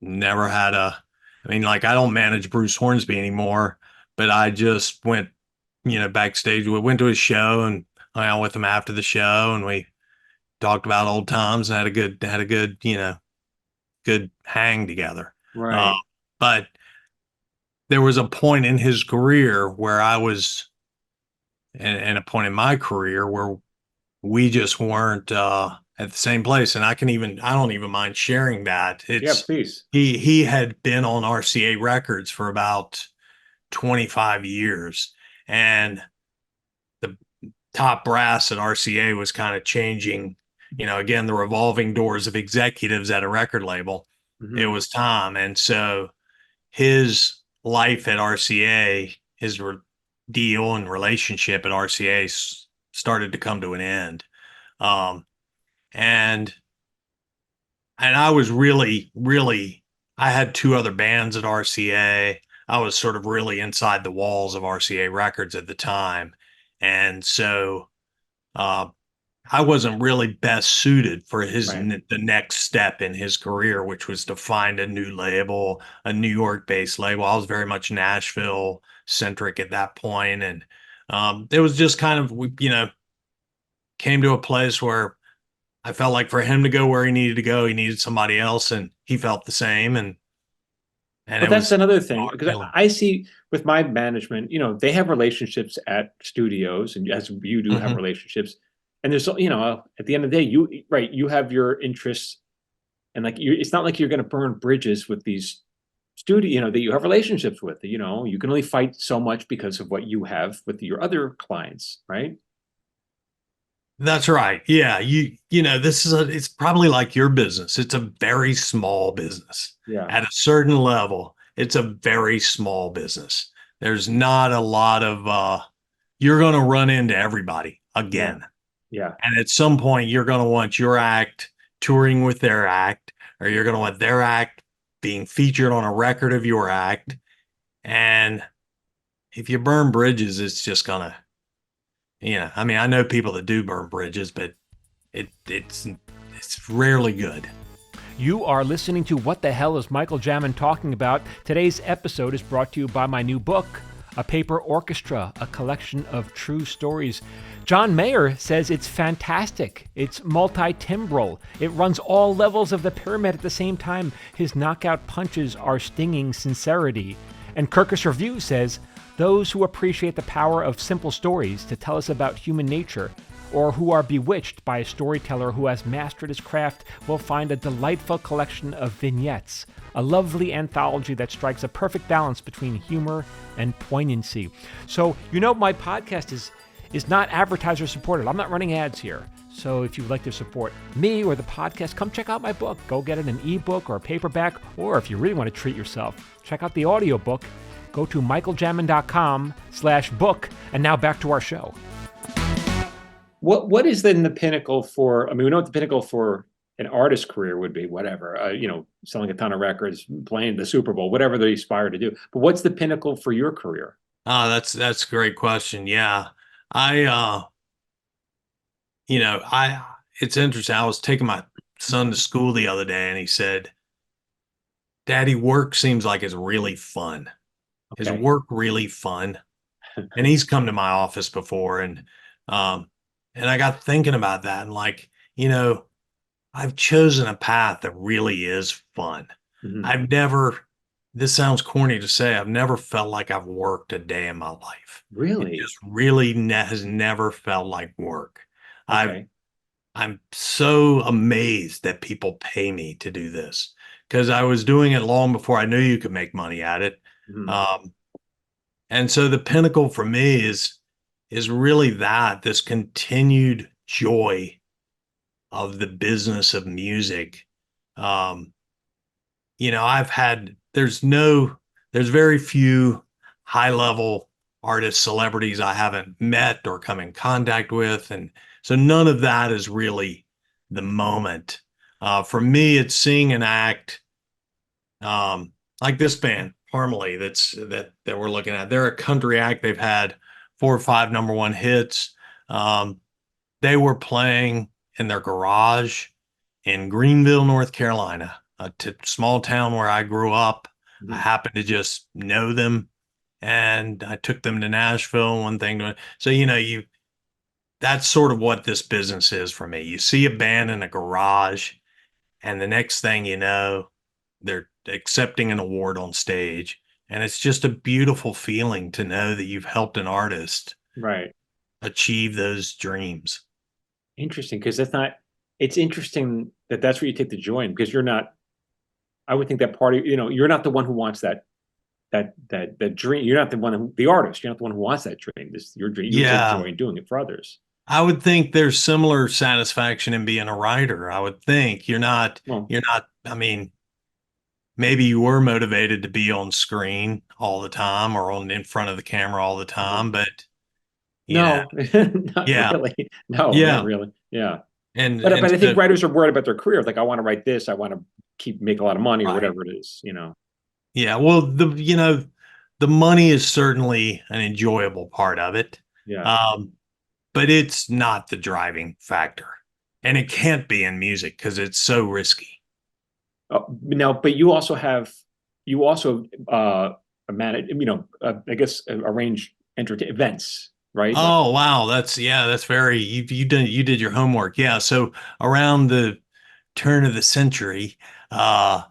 never had I mean, like I don't manage Bruce Hornsby anymore, but I just went, backstage. We went to his show and hung out with him after the show, and we talked about old times and had a good, good hang together. Uh,
Right.
but there was a point in his career where I was, and a point in my career where we just weren't at the same place. And I don't even mind sharing that.
Yeah,
It's
please.
he had been on RCA Records for about 25 years, and the top brass at RCA was kind of changing. Again, the revolving doors of executives at a record label. It
Hmm.
was Tom, and so his life at RCA, deal and relationship at RCA started to come to an end. Um, and I was really, I had two other bands at RCA. I was sort of really inside the walls of RCA Records at the time, and so uh, I wasn't really best suited for
Right.
the next step in his career, which was to find a new label, a New York-based label. I was very much Nashville centric at that point, and it was just kind of came to a place where I felt like for him to go where he needed to go, he needed somebody else, and he felt the same, and
But
it
that's
was
another thing because
feeling.
I see with my management, they have relationships at studios, and as you do have
Hmm.
relationships, and there's at the end of the day, you have your interests, and like it's not like you're going to burn bridges with these studio, that you have relationships with. You can only fight so much because of what you have with your other clients, right?
That's right. Yeah, this is it's probably like your business. It's a very small business.
Yeah,
At a certain level, it's a very small business. There's not a lot of you're going to run into everybody
yeah,
again.
yeah,
And at some point you're going to want your act touring with their act, or you're going to want their act being featured on a record of your act. And if you burn bridges, it's just going to, I mean, I know people that do burn bridges, but it's rarely good.
You are listening to What the Hell is Michael Jamin Talking About? Today's episode is brought to you by my new book, A Paper Orchestra, a collection of true stories. John Mayer says it's fantastic. It's multi-timbral. It runs all levels of the pyramid at the same time. His knockout punches are stinging sincerity. And Kirkus Review says, those who appreciate the power of simple stories to tell us about human nature, or who are bewitched by a storyteller who has mastered his craft, will find a delightful collection of vignettes, a lovely anthology that strikes a perfect balance between humor and poignancy. So, my podcast is not advertiser supported. I'm not running ads here. So if you'd like to support me or the podcast, come check out my book. Go get it in an ebook or a paperback, or if you really want to treat yourself, check out the audiobook. Go to michaeljamin.com/book. And now back to our show.
What is then the pinnacle for? I mean, we know what the pinnacle for an artist career would be. Whatever, selling a ton of records, playing the Super Bowl, whatever they aspire to do. But what's the pinnacle for your career?
That's a great question. Yeah. I I it's interesting. I was taking my son to school the other day and he said, "Daddy, work seems like it's really fun. Is
Okay.
work really fun?" And he's come to my office before um and I got thinking about that and like, I've chosen a path that really is fun.
Mhm.
I've never, this sounds corny to say, I've never felt like I've worked a day in my life. It
Really?
just really has never felt like work. I've,
Okay.
I'm so amazed that people pay me to do this because I was doing it long before I knew you could make money at it.
Mhm.
Um, and so the pinnacle for me is really this continued joy of the business of music. Um, I've had there's very few high level artists, celebrities I haven't met or come in contact with. And so none of that is really the moment. For me, it's seeing an act like this band, Parmalee, that we're looking at. They're a country act. They've had 4 or 5 number one hits. Um, they were playing in their garage in Greenville, North Carolina, a small town where I grew up. I
Mhm.
happened to just know them, and I took them to Nashville. One thing to so you that's sort of what this business is for me. You see a band in a garage, and the next thing you know, they're accepting an award on stage, and it's just a beautiful feeling to know that you've helped an artist
Right.
achieve those dreams.
Interesting, because that's not. It's interesting that that's where you take the joy in, because you're not. I would think that party. You're not the one who wants that dream. You're not the artist. You're not the one who wants that dream. This your dream. You take
Yeah,
joy in doing it for others.
I would think there's similar satisfaction in being a writer. I would think
Well,
you're not, I mean, maybe you were motivated to be on screen all the time or on in front of the camera all the
uh-huh.
time, but you know,
No, not
yeah,
really. No, not
yeah.
really. Yeah,
And
but I think
so
writers are worried about their career. Like, I want to write this. I want to make a lot of money or
right.
whatever it is.
Yeah, well, the money is certainly an enjoyable part of it.
Yeah.
Um, but it's not the driving factor. And it can't be in music because it's so risky.
Now, but you also manage, I guess arrange entertain events, right? Like,
Oh wow, that's very you did your homework. Yeah, so around the turn of the century, uh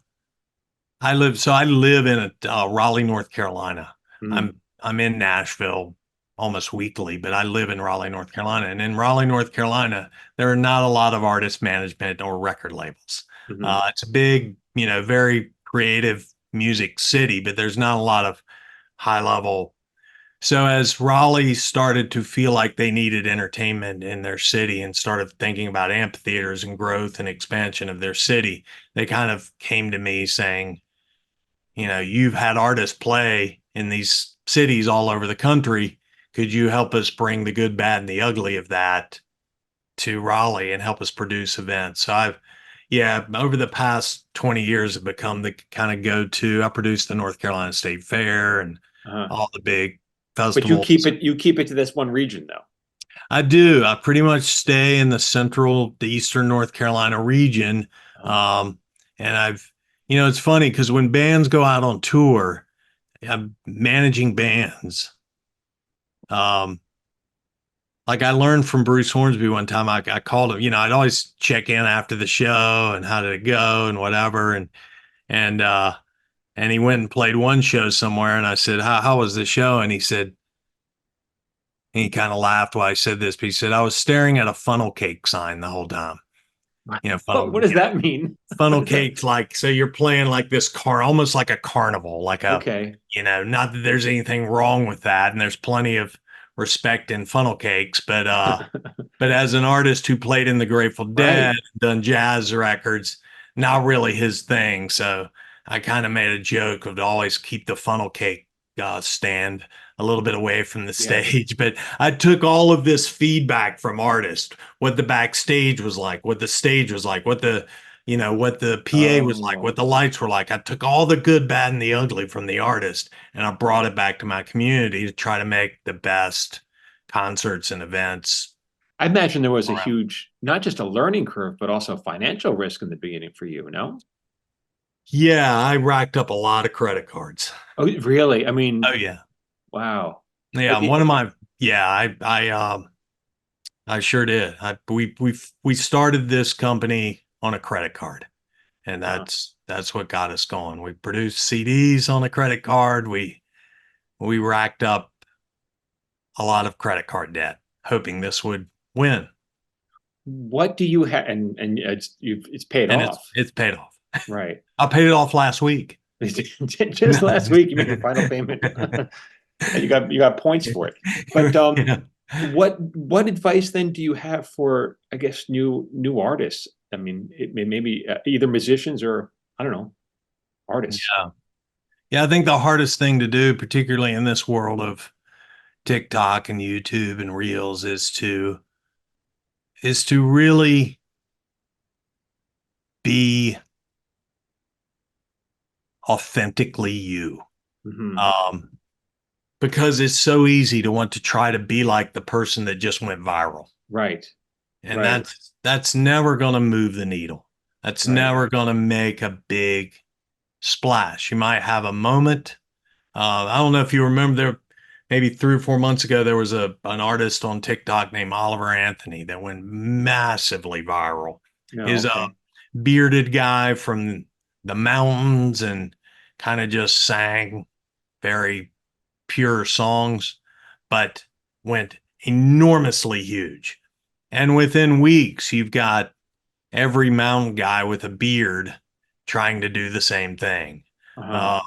I live in Raleigh, North Carolina.
mm,
I'm in Nashville almost weekly, but I live in Raleigh, North Carolina. And in Raleigh, North Carolina, there are not a lot of artist management or record labels.
mhm.
It's a big, very creative music city, but there's not a lot of high level. So as Raleigh started to feel like they needed entertainment in their city and started thinking about amphitheaters and growth and expansion of their city, they kind of came to me saying, you've had artists play in these cities all over the country. Could you help us bring the good, bad, and the ugly of that to Raleigh and help us produce events? So yeah, over the past 20 years, have become the kind of go-to. I produced the North Carolina State Fair and
uh
all the big
But you keep
festivals.
it you keep it to this one region though.
I do. I pretty much stay in the central, the eastern North Carolina region.
Uh,
Um, and it's funny because when bands go out on tour, I'm managing bands. Um, like I learned from Bruce Hornsby one time, I called him, I'd always check in after the show and how did it go and whatever. And, uh, and he went and played one show somewhere. And I said, how was the show? And he said, and he kind of laughed while I said this, but he said, I was staring at a funnel cake sign the whole time.
what does that mean?
Funnel cakes, like, so you're playing like this almost like a carnival,
Okay.
not that there's anything wrong with that, and there's plenty of respect in funnel cakes, but as an artist who played in the Grateful Dead,
Right.
done jazz records, not really his thing. So I kind of made a joke of to always keep the funnel cake stand a little bit away from the
Yes.
stage. But I took all of this feedback from artists, what the backstage was like, what the stage was like, what the PA was like, what
Oh,
the lights were like. I took all the good, bad, and the ugly from the artist, and I brought it back to my community to try to make the best concerts and events
I imagine there was a
around.
huge, not just a learning curve, but also financial risk in the beginning for you, no?
Yeah, I racked up a lot of credit cards.
Oh, really? I
Oh
mean,
yeah.
wow.
Yeah,
But
one of my yeah, I sure did. We started this company on a credit card, and
uh,
that's what got us going. We produced CDs on a credit card. We racked up a lot of credit card debt, hoping this would win,
what do you have? And it's paid
and it's
off,
it's paid off.
right?
I paid it off last week.
Just last week, you made your final payment, and you got points for it. But
Yeah.
what advice then do you have for, I guess, new artists? I mean, maybe either musicians or I don't know, artists.
Yeah. Yeah, I think the hardest thing to do, particularly in this world of TikTok and YouTube and Reels, is to really be authentically you.
Hmm.
Um, because it's so easy to want to try to be like the person that just went viral.
Right,
And
right,
that's never going to move the needle. That's
right.
never going to make a big splash. You might have a moment. I don't know if you remember there, maybe 3 or 4 months ago, there was an artist on TikTok named Oliver Anthony that went massively viral.
No,
He's a
okay.
bearded guy from the mountains and kind of just sang very pure songs, but went enormously huge. And within weeks, you've got every mountain guy with a beard trying to do the same thing.
Uh-huh.
Uh,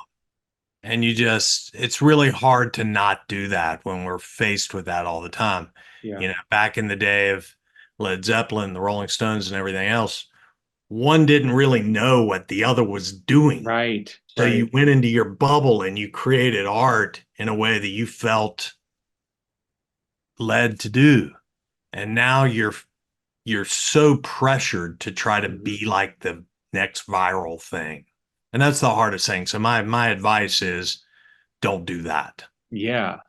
and it's really hard to not do that when we're faced with that all the time.
Yeah.
Back in the day of Led Zeppelin, the Rolling Stones, and everything else, one didn't really know what the other was doing.
Right,
So you
right.
went into your bubble and you created art in a way that you felt led to do. And now you're so pressured to try to
Mhm.
be like the next viral thing. And that's the hardest thing. So my advice is don't do that.
Yeah.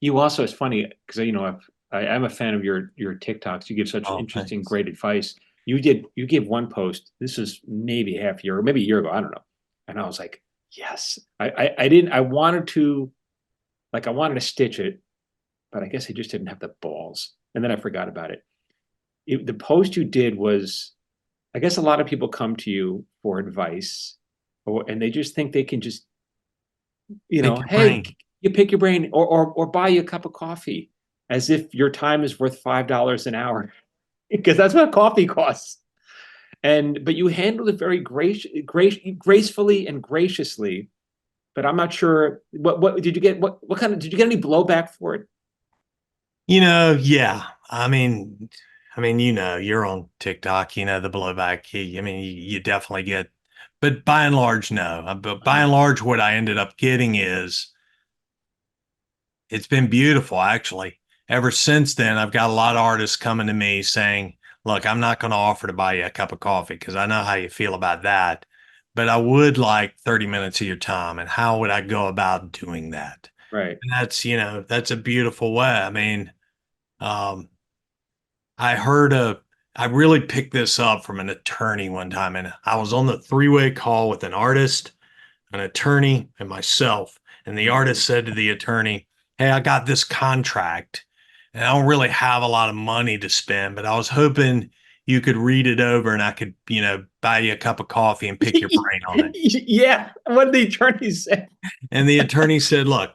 You also, it's funny because I've I'm a fan of your TikToks. You give such
Oh,
interesting,
thanks.
great advice. You gave one post. This is maybe half a year or maybe a year ago. I don't know. And I was like, yes. I didn't. I wanted to stitch it, but I guess I just didn't have the balls. And then I forgot about it. The post you did was, I guess a lot of people come to you for advice, and they just think they can just,
Pick your
hey,
brain.
you pick your brain or buy you a cup of coffee as if your time is worth $5 an hour because that's what coffee costs. But you handled it very gracefully and graciously. But I'm not sure what did you get? What kind of did you get any blowback for it?
Yeah. You're on TikTok, the blowback. You definitely get, but by and large, no. But by
Uh,
and large, what I ended up getting is it's been beautiful, actually. Ever since then, I've got a lot of artists coming to me saying, look, I'm not going to offer to buy you a cup of coffee because I know how you feel about that, but I would like 30 minutes of your time. And how would I go about doing that?
right.
And that's a beautiful way. Um, I heard I really picked this up from an attorney one time, and I was on the three-way call with an artist, an attorney, and myself. And the
Mm.
artist said to the attorney, hey, I got this contract, and I don't really have a lot of money to spend, but I was hoping you could read it over and I could, buy you a cup of coffee and pick your brain on it.
Yeah. What did the attorney say?
And the attorney said, look,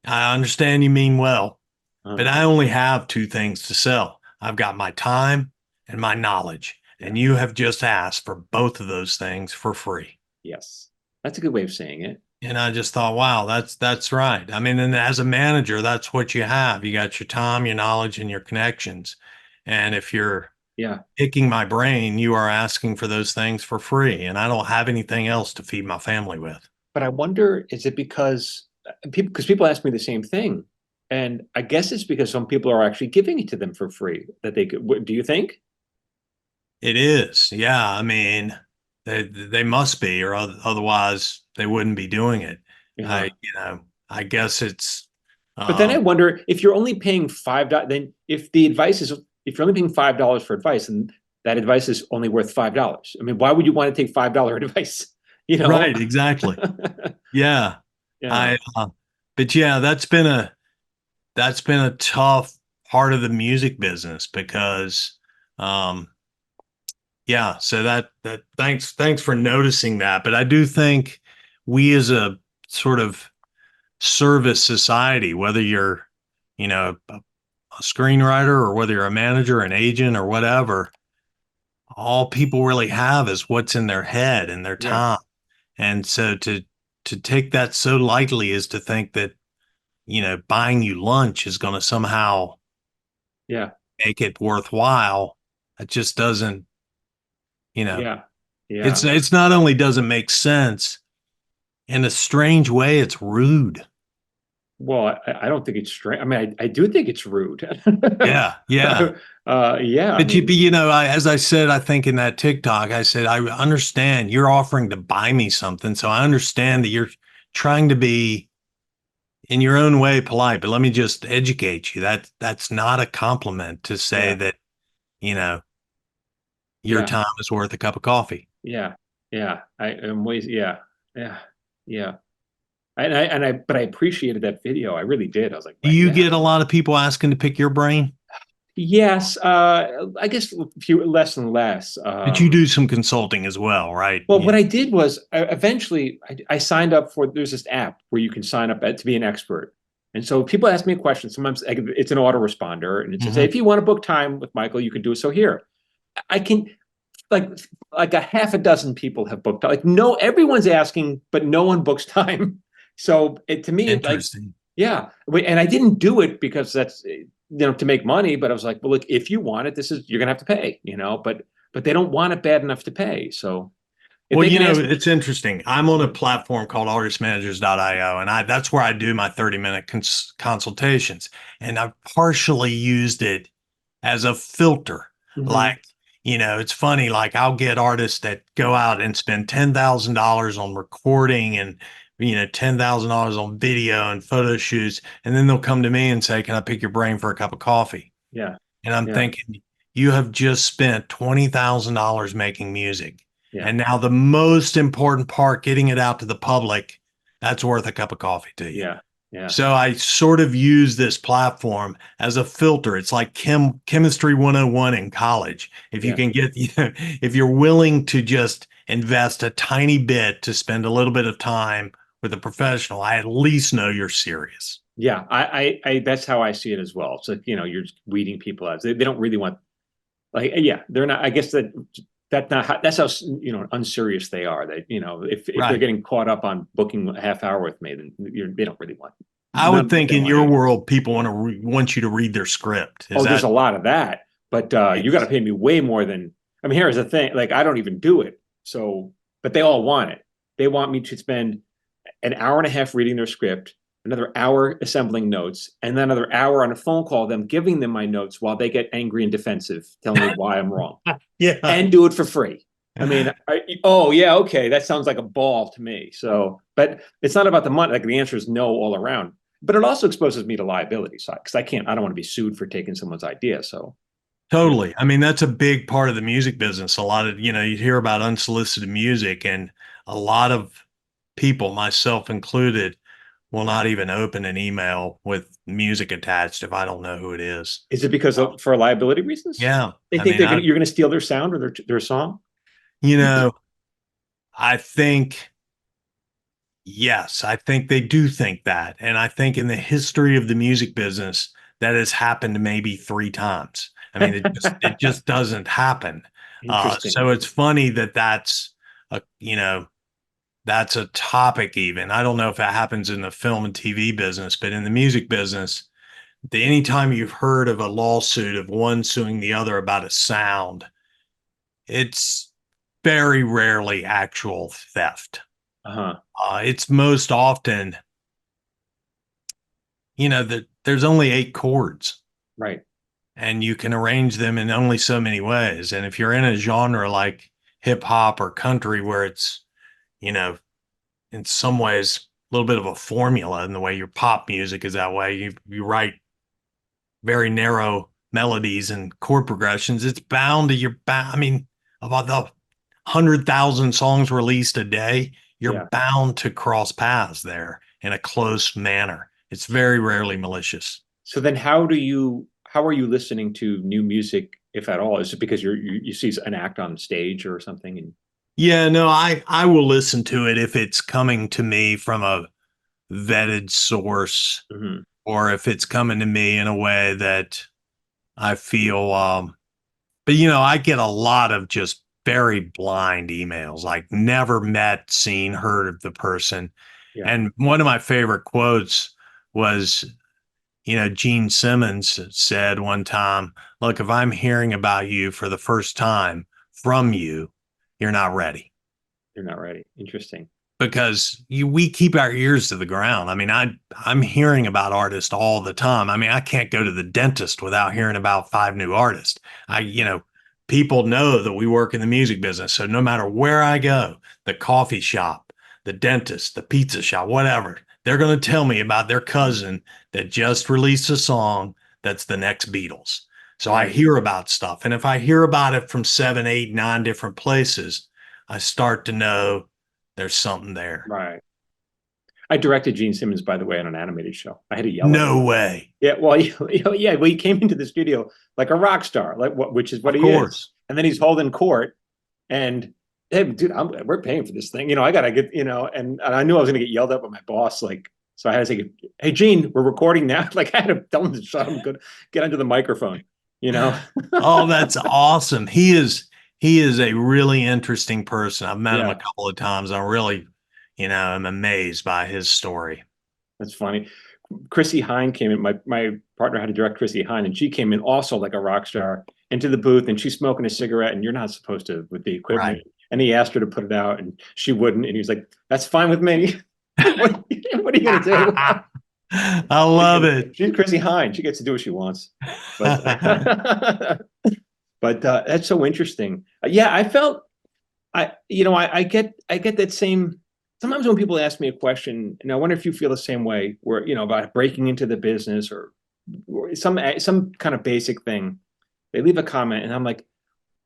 I understand you mean well, but
Uh,
I only have two things to sell. I've got my time and my knowledge,
yeah.
and you have just asked for both of those things for free.
Yes. That's a good way of saying it.
And I just thought, wow, that's right. I mean, and as a manager, that's what you have. You got your time, your knowledge, and your connections. And if you're
Yeah.
picking my brain, you are asking for those things for free. And I don't have anything else to feed my family with.
But I wonder, is it because people ask me the same thing, and I guess it's because some people are actually giving it to them for free that they could. Do you think?
It is. Yeah. I mean, they must be, or otherwise they wouldn't be doing it.
Yeah.
I guess it's,
But then I
um,
wonder if you're only paying $5. Then if you're only paying $5 for advice, and that advice is only worth $5. I mean, why would you want to take $5 advice? You know?
right. Exactly. Yeah.
Yeah.
I, but yeah, that's been a tough part of the music business because, um, yeah. So that thanks for noticing that. But I do think we as a sort of service society, whether you're, a screenwriter or whether you're a manager, an agent, or whatever, all people really have is what's in their head and their
Yeah.
time. And so to take that so lightly is to think that, buying you lunch is going to somehow
Yeah.
make it worthwhile. It just doesn't, you know,
Yeah.
it's
Yeah.
it's not only doesn't make sense, in a strange way, it's rude.
Well, I don't think it's strange. I mean, I do think it's rude.
Yeah, yeah.
Yeah. I
But
mean,
as I said, I think in that TikTok, I said, I understand you're offering to buy me something. So I understand that you're trying to be in your own way polite, but let me just educate you. That's not a compliment to say
yeah.
that, you know, your
Yeah.
time is worth a cup of coffee.
Yeah. Yeah. I am ways. Yeah. Yeah. Yeah. But I appreciated that video. I really did. I was like,
Do
right,
you
yeah.
get a lot of people asking to pick your brain?
Yes. I guess less and less.
But you do some consulting as well, right?
Well,
Yeah.
what I did was eventually I signed up for, there's this app where you can sign up to be an expert. And so people ask me a question. Sometimes it's an autoresponder and it says, hey,
Hmm.
if you want to book time with Michael, you can do so here. I can, like a half a dozen people have booked. Like, no, everyone's asking, but no one books time. So to me,
Interesting.
yeah. And I didn't do it because that's, to make money, but I was like, well, look, if you want it, you're gonna have to pay, but they don't want it bad enough to pay. So if
Well,
they can ask,
it's interesting. I'm on a platform called artistmanagers.io, and that's where I do my 30-minute consultations. And I've partially used it as a filter.
Mhm.
Like, it's funny, like I'll get artists that go out and spend $10,000 on recording and $10,000 on video and photo shoots, and then they'll come to me and say, "Can I pick your brain for a cup of coffee?"
Yeah.
And I'm
Yeah.
thinking, you have just spent $20,000 making music.
Yeah.
And now the most important part, getting it out to the public, that's worth a cup of coffee to you.
Yeah. Yeah.
So I sort of use this platform as a filter. It's like chemistry 101 in college. If you
Yeah.
can get, if you're willing to just invest a tiny bit to spend a little bit of time with a professional, I at least know you're serious.
Yeah. That's how I see it as well. So, you're just weeding people out. They don't really want, like, yeah, they're not, I guess that's how, unserious they are. That, if they're
Right.
getting caught up on booking a half hour with me, then they don't really want,
I
none
would
of what
think
they
in
want
your
to.
world, people want you to read their script. Is
Oh, there's
that
a lot of that, but you got to
yes?
pay me way more than. I mean, here's the thing: like, I don't even do it. So, but they all want it. They want me to spend an hour and a half reading their script, another hour assembling notes, and then another hour on a phone call, them giving them my notes while they get angry and defensive, telling me why I'm wrong,
Yeah.
and do it for free. I mean, oh yeah, okay, that sounds like a ball to me. So, but it's not about the money. Like, the answer is no all around. But it also exposes me to liability side, because I don't want to be sued for taking someone's idea. So, you know,
Totally. I mean, that's a big part of the music business. A lot of, you hear about unsolicited music, and a lot of people, myself included, will not even open an email with music attached if I don't know who it is.
is it because of for liability reasons?
Yeah.
They
I
think
mean,
you're going to steal their sound or their song.
you know, I think, yes, I think they do think that. And I think in the history of the music business, that has happened maybe three times. I mean, it just doesn't happen.
Interesting.
So it's funny that a, that's a topic even. I don't know if it happens in the film and TV business, but in the music business, anytime you've heard of a lawsuit of one suing the other about a sound, it's very rarely actual theft.
Uh huh.
It's most often, that there's only eight chords
Right.
and you can arrange them in only so many ways. And if you're in a genre like hip hop or country where it's, you know, in some ways a little bit of a formula in the way your pop music is that way, you write very narrow melodies and chord progressions, it's bound to I mean, about the 100,000 songs released a day, you're
Yeah.
bound to cross paths there in a close manner. It's very rarely malicious.
So then, how are you listening to new music, if at all? Is it because you see an act on stage or something? And
Yeah, no, I will listen to it if it's coming to me from a vetted source,
mhm.
or if it's coming to me in a way that I feel but I get a lot of just very blind emails, like never met, seen, heard of the person.
Yeah.
And one of my favorite quotes was, Gene Simmons said one time, "Look, if I'm hearing about you for the first time from you, you're not ready."
You're not ready. Interesting.
Because we keep our ears to the ground. I mean, I'm hearing about artists all the time. I mean, I can't go to the dentist without hearing about five new artists. People know that we work in the music business. So no matter where I go, the coffee shop, the dentist, the pizza shop, whatever, they're going to tell me about their cousin that just released a song that's the next Beatles. So I
Right.
hear about stuff. And if I hear about it from seven, eight, nine different places, I start to know there's something there.
Right. I directed Gene Simmons, by the way, on an animated show. I had to yell at him.
No way.
Yeah, well, yeah, well, he came into the studio like a rock star, like which is what
Of
he is.
course.
And then he's holding court, and hey, dude, we're paying for this thing. I gotta get, and I knew I was gonna get yelled at by my boss, like, so I had to say, "Hey, Gene, we're recording now." Like, I had to tell him to shut him, good, get under the microphone. You know?
Oh, that's awesome. He is a really interesting person. I've met him a
Yeah,
couple of times. I really, am amazed by his story.
that's funny. Chrissy Hine came in. My partner had to direct Chrissy Hine, and she came in also like a rock star into the booth, and she's smoking a cigarette, and you're not supposed to with the equipment.
Right.
And he asked her to put it out, and she wouldn't. And he was like, "That's fine with me." What are you gonna do?
I love it.
She's Chrissy Hine. She gets to do what she wants. But but that's so interesting. Yeah, I felt I get that same. sometimes when people ask me a question, and I wonder if you feel the same way, where about breaking into the business or some kind of basic thing, they leave a comment, and I'm like,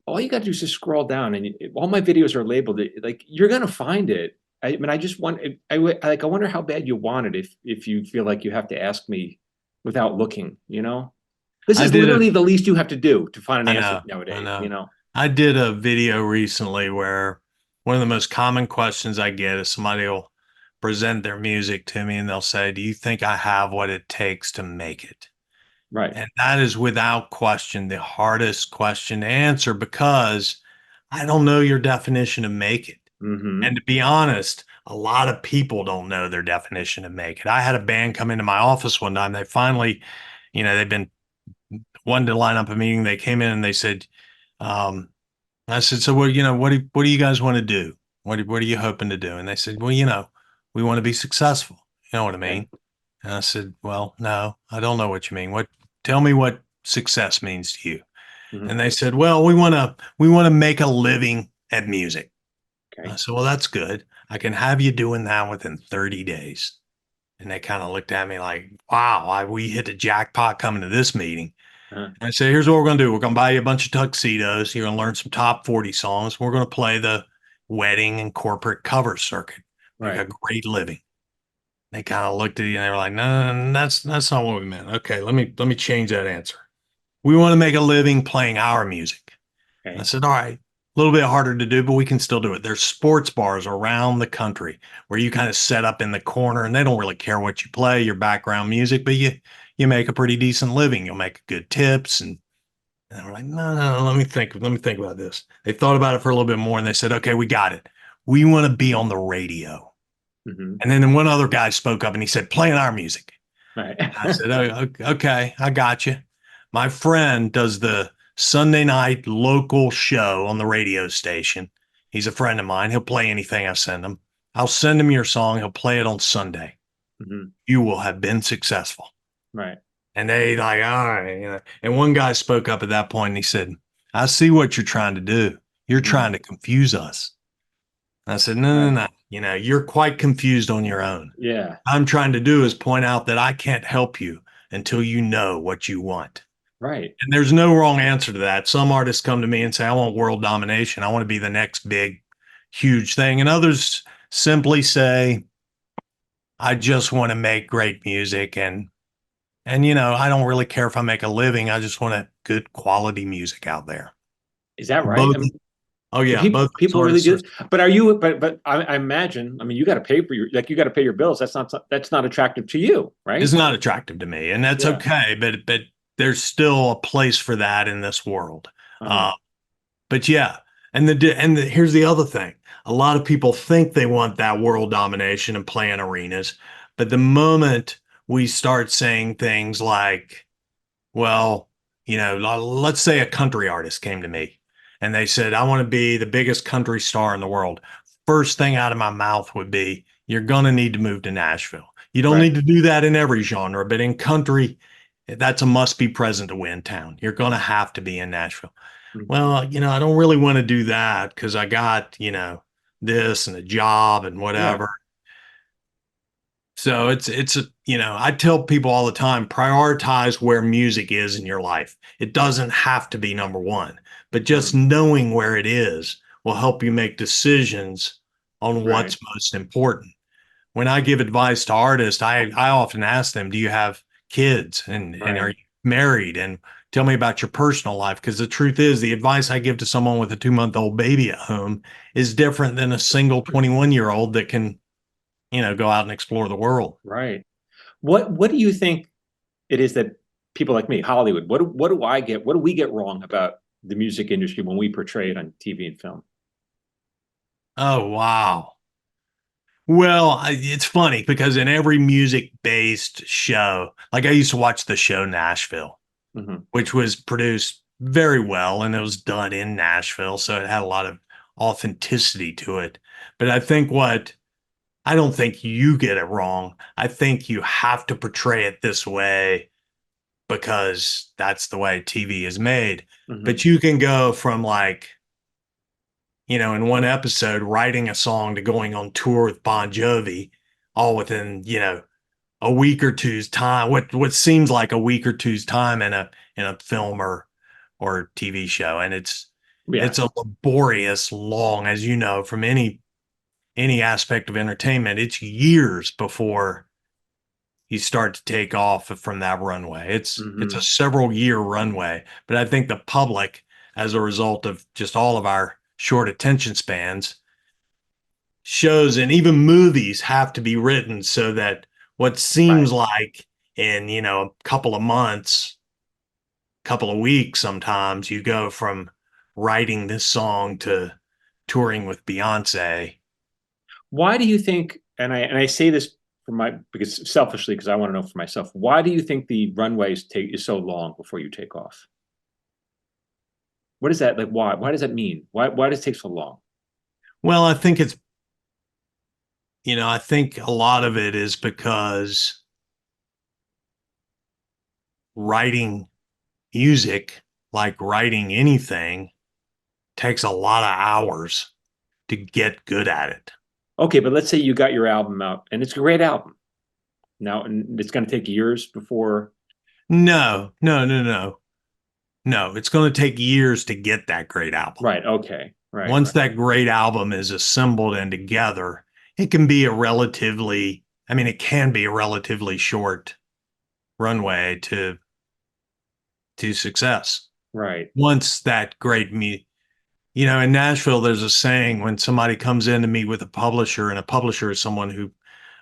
all you got to do is just scroll down, and all my videos are labeled. Like you're gonna find it. I mean, I just want. I wonder how bad you want it if you feel like you have to ask me without looking. This
I
is
did a,
literally the least you have to do to find an
I
answer
know, I
nowadays.
know. I did a video recently where one of the most common questions I get is somebody will present their music to me and they'll say, "Do you think I have what it takes to make it?"
Right.
And that is without question the hardest question to answer because I don't know your definition of make it. And
Mm-hmm.
to be honest, a lot of people don't know their definition of make it. I had a band come into my office one time. They finally, they've been wanting to line up a meeting. They came in and they said, um, I said, so what do you guys want to do? What are you hoping to do? And they said, well, we want to be successful. You know what I
Okay.
mean? And I said, well, no, I don't know what you mean. Tell me what success means to you.
Mm-hmm.
And they said, well, we want to make a living at music. I
Okay.
said, well, that's good. I can have you doing that within 30 days. And they kind of looked at me like, wow, we hit the jackpot coming to this meeting.
Uh,
And I said, here's what we're going to do. We're going to buy you a bunch of tuxedos. You're going to learn some top 40 songs. We're going to play the wedding and corporate cover circuit. Make
right.
a great living. They kind of looked at you and they were like, no, no, no, that's not what we meant. Okay, let me change that answer. We want to make a living playing our music. I
Okay.
said, all right, a little bit harder to do, but we can still do it. There's sports bars around the country where you kind of set up in the corner and they don't really care what you play, your background music, but you make a pretty decent living. You'll make good tips. And we're like, no, no, no, let me think about this. They thought about it for a little bit more and they said, okay, we got it. We want to be on the radio.
Mm-hmm.
And then one other guy spoke up and he said, playing our music.
Right.
I said, oh, okay, I got you. My friend does the Sunday night local show on the radio station. He's a friend of mine. He'll play anything I send him. I'll send him your song. He'll play it on Sunday.
Mm-hmm.
You will have been successful.
Right.
And they like, all right. And one guy spoke up at that point and he said, I see what you're trying to do. You're
Mm-hmm.
trying to confuse us. I said, no,
Right.
no, no. You're quite confused on your own.
Yeah.
I'm trying to do is point out that I can't help you until you know what you want.
Right.
And there's no wrong answer to that. Some artists come to me and say, I want world domination. I want to be the next big, huge thing. And others simply say, I just want to make great music. And I don't really care if I make a living. I just want a good quality music out there.
Is that right?
Both,
I mean,
oh
do
yeah,
people
both those
people really
artists are.
do? But are you? But I imagine. I mean, you got to pay for you got to pay your bills. That's not attractive to you,
It's
right?
not attractive to me, and that's
Yeah.
okay. But there's still a place for that in this world.
Uh,
Uh, But yeah, here's the other thing. A lot of people think they want that world domination and playing arenas, but the moment we start saying things like, well, let's say a country artist came to me and they said, I want to be the biggest country star in the world. First thing out of my mouth would be, you're going to need to move to Nashville. You don't
right.
need to do that in every genre, but in country, that's a must be present to win town. You're going to have to be in Nashville.
Mhm.
Well, I don't really want to do that because I got, this and a job and
Yeah.
whatever. So I tell people all the time, prioritize where music is in your life. It doesn't have to be number one, but just
Mhm.
knowing where it is will help you make decisions on
Right.
what's most important. When I give advice to artists, I often ask them, do you have kids and are
Right.
you married? And tell me about your personal life. Because the truth is, the advice I give to someone with a 2-month-old baby at home is different than a single 21-year-old that can, go out and explore the world.
Right. What do you think it is that people like me, Hollywood, what do we get wrong about the music industry when we portray it on TV and film?
Oh, wow. Well, it's funny because in every music-based show, like I used to watch the show Nashville,
Hmm.
which was produced very well and it was done in Nashville. So it had a lot of authenticity to it. But I don't think you get it wrong. I think you have to portray it this way because that's the way TV is made.
Hmm.
But you can go from in one episode, writing a song to going on tour with Bon Jovi, all within, a week or two's time, what seems like a week or two's time in a film or TV show. And
Yeah.
it's a laborious, long, as you know, from any aspect of entertainment, it's years before you start to take off from that runway. It's a
Hmm.
several year runway, but I think the public, as a result of just all of our short attention spans, shows and even movies have to be written so that what
Right.
seems like in, a couple of months, couple of weeks, sometimes you go from writing this song to touring with Beyonce.
Why do you think, and I say this for my because selfishly, because I want to know for myself, why do you think the runways take is so long before you take off? What is that like? Why? Why does that mean? Why does it take so long?
Well, I think a lot of it is because writing music, like writing anything, takes a lot of hours to get good at it.
Okay, but let's say you got your album out and it's a great album. Now, and it's going to take years before.
No, no, no, no. No, it's going to take years to get that great album.
Right. Okay. Right.
Once
Right.
that great album is assembled and together, it can be it can be a relatively short runway to success.
Right.
Once that great in Nashville, there's a saying when somebody comes in to meet with a publisher, and a publisher is someone who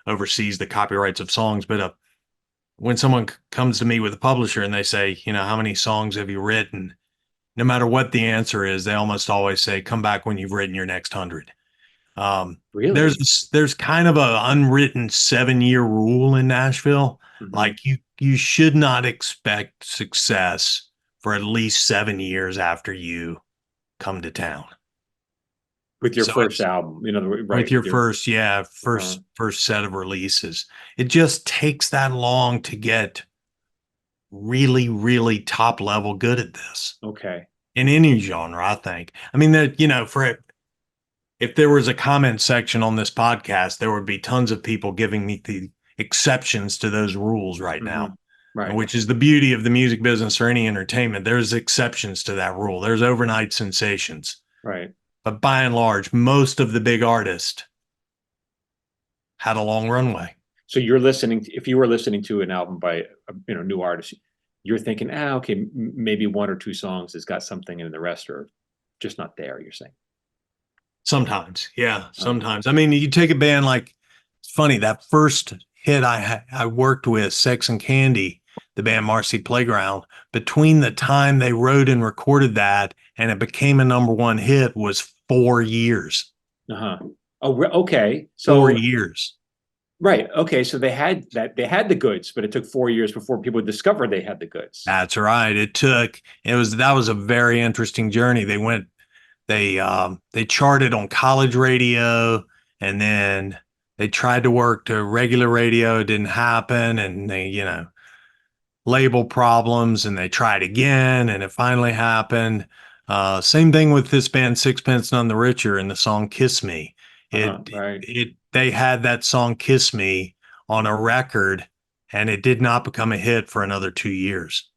oversees the copyrights of songs, but when someone comes to meet with a publisher and they say, how many songs have you written? No matter what the answer is, they almost always say, come back when you've written your next 100.
Really?
There's kind of a unwritten 7-year rule in Nashville.
Hmm.
Like you should not expect success for at least 7 years after you come to town.
With your
So
first
it's
album, right?
with
With
your
your.
first, yeah,
Uh-huh.
first set of releases. It just takes that long to get really, really top level good at this
Okay.
in any genre, I think. I mean, that, for if there was a comment section on this podcast, there would be tons of people giving me the exceptions to those rules right
Hmm.
now, and
Right.
which is the beauty of the music business or any entertainment. There's exceptions to that rule. There's overnight sensations.
Right.
But by and large, most of the big artists had a long runway.
So you're listening if you were listening to an album by a new artist, you're thinking, okay, maybe one or two songs has got something and the rest are just not there, you're saying.
Sometimes, yeah,
Okay.
sometimes. I mean, you take a band like, it's funny, that first hit I worked with, Sex and Candy, the band Marcy Playground, between the time they wrote and recorded that and it became a number one hit was 4 years.
Uh-huh. Oh, okay.
4 years.
Right. Okay. So they had the goods, but it took 4 years before people discovered they had the goods.
That's right. That was a very interesting journey. They charted on college radio, and then they tried to work to regular radio. It didn't happen, and they, label problems, and they tried again, and it finally happened. Same thing with this band, Sixpence None the Richer, and the song "Kiss Me."
Uh-huh. Right.
They had that song "Kiss Me" on a record, and it did not become a hit for another 2 years.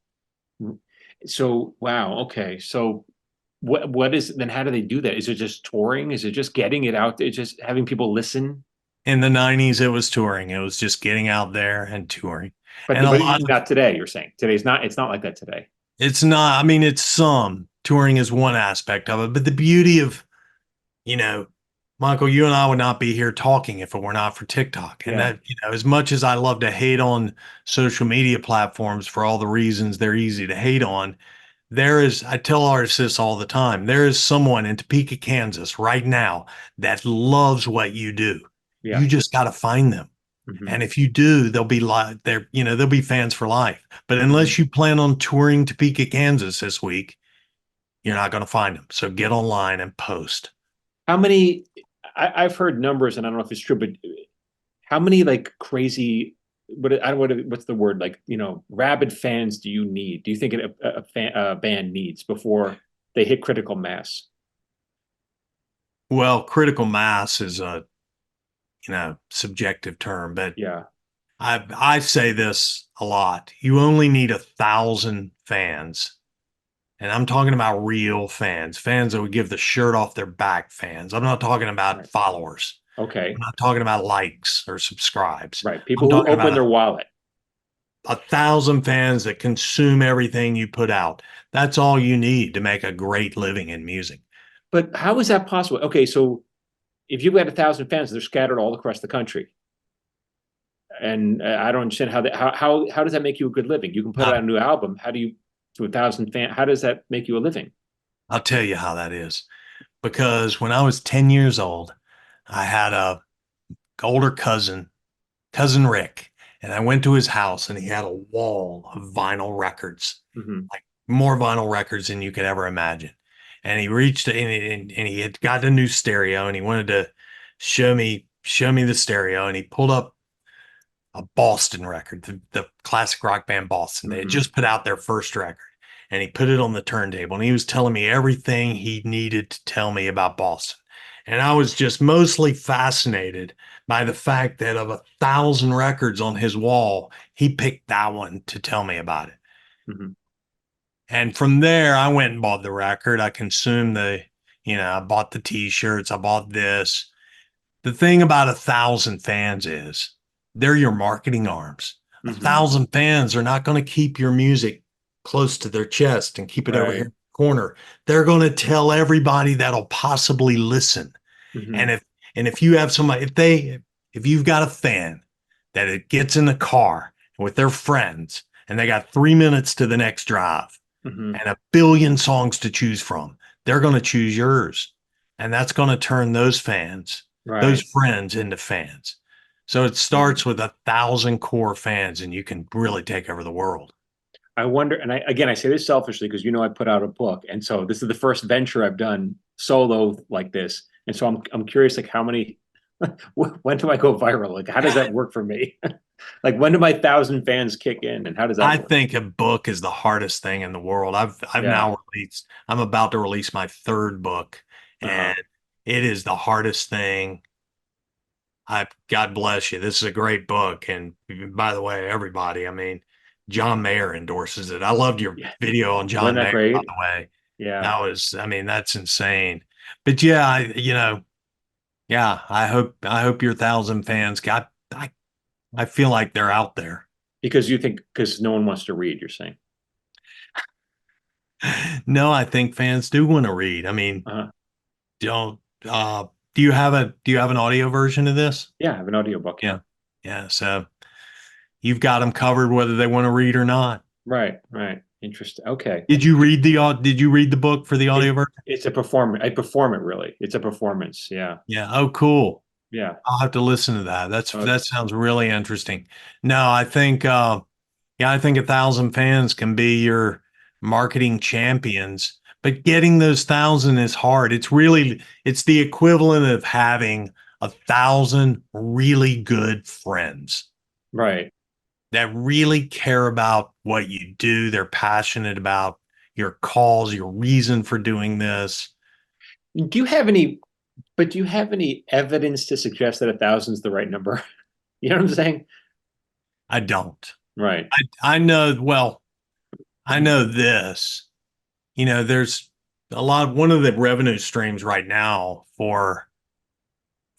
So wow. Okay. So what is then how do they do that? Is it just touring? Is it just getting it out there? Just having people listen?
In the 90s, it was touring. It was just getting out there and touring.
But
And a
but
lot of
not today, you're saying. Today's not it's not like that today.
It's not, I mean, it's some touring is one aspect of it, but the beauty of, you know, Michael, you and I would not be here talking if it were not for TikTok. And
Yeah.
that, as much as I love to hate on social media platforms for all the reasons they're easy to hate on, I tell artists this all the time. There is someone in Topeka, Kansas right now that loves what you do.
Yeah.
You just got to find them.
Hmm.
And if you do, they'll be fans for life. But
Hmm.
unless you plan on touring Topeka, Kansas this week, you're not going to find them. So get online and post.
How many I've heard numbers and I don't know if it's true, but how many like crazy I don't what's the word like rabid fans do you need? Do you think a band needs before they hit critical mass?
Well, critical mass is a, subjective term, but
Yeah,
I say this a lot. You only need 1,000 fans. And I'm talking about real fans, fans that would give the shirt off their back fans. I'm not talking about
right.
followers. I'm
Okay,
not talking about likes or subscribes.
right.
I'm
People who
talking
open
about
their wallet.
1,000 fans that consume everything you put out. That's all you need to make a great living in music.
But how is that possible? Okay, so if you've got 1,000 fans, they're scattered all across the country. And I don't understand how does that make you a good living? You can put out a
I'll,
new album. How do you to 1,000 fans? How does that make you a living?
I'll tell you how that is. Because when I was 10 years old, I had a older cousin Rick, and I went to his house and he had a wall of vinyl records,
Hmm.
like more vinyl records than you could ever imagine. And he reached and he had got a new stereo and he wanted to show me the stereo, and he pulled up a Boston record, the classic rock band Boston. They had
Hmm.
just put out their first record, and he put it on the turntable and he was telling me everything he needed to tell me about Boston. And I was just mostly fascinated by the fact that of 1,000 records on his wall, he picked that one to tell me about it.
Hmm.
And from there, I went and bought the record. I consumed I bought the t-shirts, I bought this. The thing about 1,000 fans is they're your marketing arms. A
Hmm.
thousand fans are not going to keep your music close to their chest and keep it over here
Right.
in the corner. They're going to tell everybody that'll possibly listen. And
Hmm.
if you have somebody, if you've got a fan that it gets in the car with their friends and they got 3 minutes to the next drive
Hmm.
and a billion songs to choose from, they're going to choose yours. And that's going to turn those
Right.
friends into fans. So it
Hmm.
starts with 1,000 core fans, and you can really take over the world.
I wonder, and I say this selfishly because I put out a book, and so this is the first venture I've done solo like this, and so I'm curious, like how many, when do I go viral? Like how does that work for me? Like when do my 1,000 fans kick in, and how does that
I
work?
think a book is the hardest thing in the world. I've
Yeah.
now released. I'm about to release my third book,
Uh-huh.
and it is the hardest thing. I God bless you. This is a great book, and by the way, everybody, I mean, John Mayer endorses it. I loved your
Yeah.
video on
Wasn't
John
that
Mayer, by
great?
the way.
Yeah.
That was, I mean, that's insane. But yeah, yeah, I hope your 1,000 fans got. I feel like they're out there.
Because you think because no one wants to read, you're saying.
No, I think fans do want to read. I mean,
Uh-huh.
don't do you have an audio version of this?
Yeah, I have an audiobook, yeah.
Yeah. Yeah. So you've got them covered whether they want to read or not.
Right, right. Interesting. Okay.
Did you read the book for the audio version?
It's a performance. I perform it really. It's a performance. Yeah.
Yeah. Oh, cool.
Yeah.
I'll have to listen to that. That
Okay.
sounds really interesting. No, I think yeah, I think 1,000 fans can be your marketing champions, but getting those 1,000 is hard. It's the equivalent of having 1,000 really good friends
Right.
that really care about what you do. They're passionate about your cause, your reason for doing this.
Do you have any, but do you have any evidence to suggest that 1,000 is the right number? You know what I'm saying?
I don't.
Right.
I know, well, I know this. There's one of the revenue streams right now for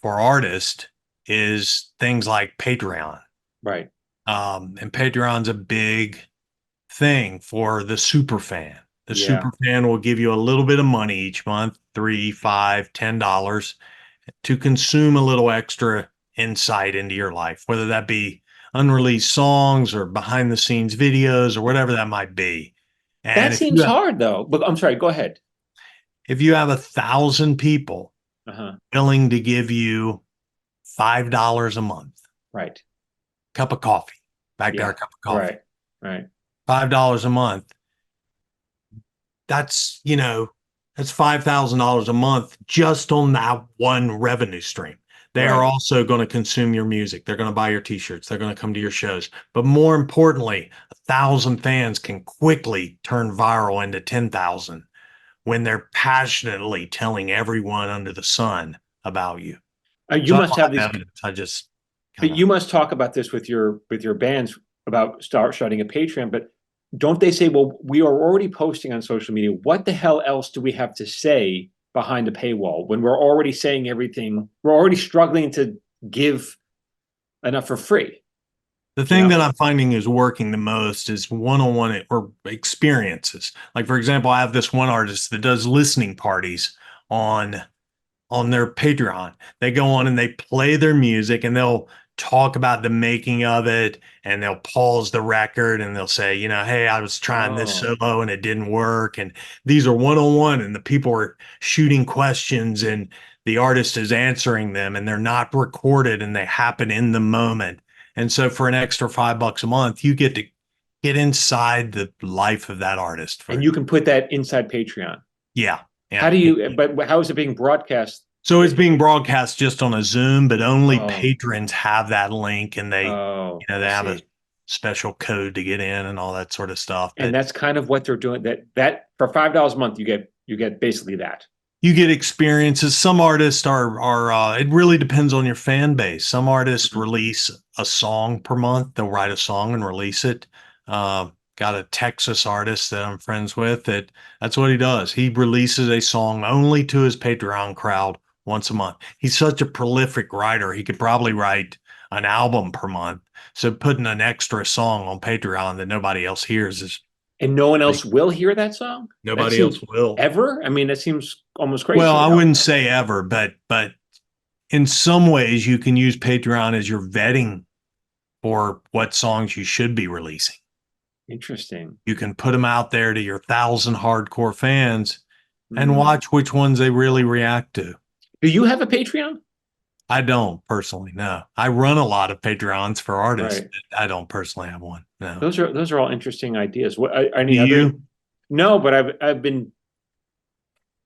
artists is things like Patreon.
Right.
And Patreon's a big thing for the super fan. The
Yeah.
super fan will give you a little bit of money each month, 3, 5, $10, to consume a little extra insight into your life, whether that be unreleased songs or behind the scenes videos or whatever that might be. And
That seems hard though. But I'm sorry, go ahead.
if you have 1,000 people
Uh-huh.
willing to give you $5 a month,
Right.
cup of coffee, back to our
Yeah.
cup of coffee,
Right. Right.
$5 a month, that's, that's $5,000 a month just on that one revenue stream. They are
Right.
also going to consume your music. They're going to buy your t-shirts. They're going to come to your shows. But more importantly, 1,000 fans can quickly turn viral into 10,000 when they're passionately telling everyone under the sun about you.
You
So I
must
don't
have
have
these,
evidence. I just
but
kind of
you must talk about this with your bands about starting a Patreon. But don't they say, well, we are already posting on social media. What the hell else do we have to say behind the paywall when we're already saying everything? We're already struggling to give enough for free,
the
you
thing
know?
that I'm finding is working the most is one-on-one or experiences. Like for example, I have this one artist that does listening parties on their Patreon. They go on and they play their music and they'll talk about the making of it and they'll pause the record and they'll say, hey, I was trying this
Oh,
solo and it didn't work. And these are one-on-one and the people are shooting questions and the artist is answering them and they're not recorded and they happen in the moment. And so for an extra $5 a month, you get to get inside the life of that artist
and
for,
you can put that inside Patreon.
yeah,
How
yeah.
do you, but how is it being broadcast?
So it's being broadcast just on a Zoom, but only
Oh,
patrons have that link and
oh,
they
I
have a
see.
special code to get in and all that sort of stuff.
And
But
that's kind of what they're doing. That for $5 a month, you get basically that.
you get experiences. Some artists it really depends on your fan base. Some artists
Mhm.
release a song per month. They'll write a song and release it. Got a Texas artist that I'm friends with that's what he does. He releases a song only to his Patreon crowd once a month. He's such a prolific writer. He could probably write an album per month. So putting an extra song on Patreon that nobody else hears is
And no one
like
else will hear that song. That
nobody else
seems
will.
ever. I mean, that seems almost
Well,
crazy.
I
No,
wouldn't say ever, but in some ways you can use Patreon as your vetting for what songs you should be releasing.
interesting.
You can put them out there to your 1,000 hardcore fans and
Mm.
watch which ones they really react to.
Do you have a Patreon?
I don't personally, no. I run a lot of Patreons for artists.
Right.
But I don't personally have one. No.
Those are all interesting ideas. What
Do
any other?
you?
No, but I've been.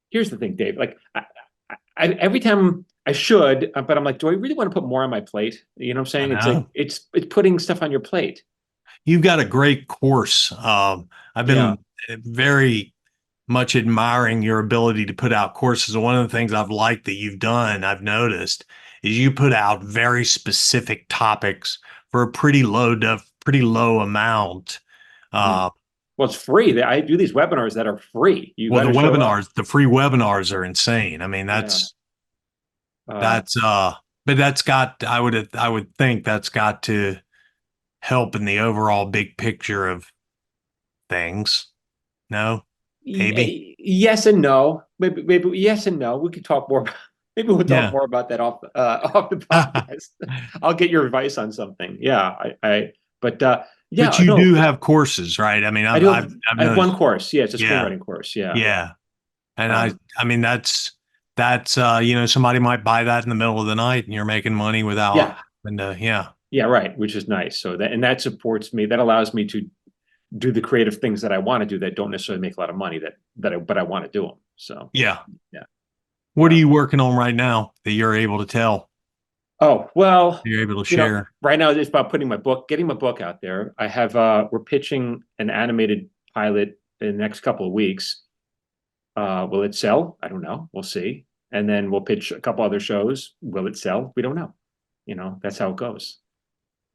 Here's the thing, Dave. Like every time I should, but I'm like, do I really want to put more on my plate? You know what I'm
I
saying? It's like
know.
it's putting stuff on your plate.
You've got a great course. I've
Yeah.
been very much admiring your ability to put out courses. And one of the things I've liked that you've done, I've noticed, is you put out very specific topics for a pretty low amount.
Mhm.
Uh,
Well, it's free. I do these webinars that are free. You
well,
got to show up.
the free webinars are insane. I mean,
Yeah. Uh,
that's but that's got I would think that's got to help in the overall big picture of things. No, maybe.
yes and no. Maybe yes and no. We could talk more. Maybe we'll talk
Yeah.
more about that off the podcast. I'll get your advice on something. Yeah. But
But
yeah,
you do
no,
have courses, right? I mean,
I do
I've
I have one
noticed.
course. Yeah, it's a
Yeah,
screenwriting course. Yeah.
yeah, and
Um,
I mean that's somebody might buy that in the middle of the night, and you're making money without
yeah.
having to. Yeah,
Yeah, right, which is nice. So that supports me. That allows me to do the creative things that I want to do that don't necessarily make a lot of money but I want to do them. So,
yeah.
yeah.
What are
Uh,
you working on right now that you're able to tell?
oh, well,
You're able to
you know,
share?
right now it's about getting my book out there. I have we're pitching an animated pilot in the next couple of weeks. Will it sell? I don't know. We'll see. And then we'll pitch a couple other shows. Will it sell? We don't know. That's how it goes.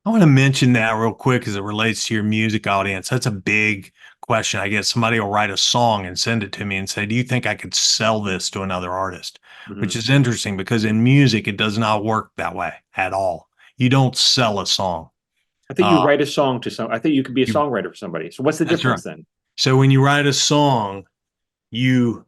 I want to mention that real quick as it relates to your music audience. That's a big question. I guess somebody will write a song and send it to me and say, "Do you think I could sell this to another artist?" Which
Mhm.
is interesting because in music, it does not work that way at all. You don't sell a song.
I think you
Uh,
write a song to some. I think you could be a
you,
songwriter for somebody. So what's the
that's right.
difference then?
So when you write a song, you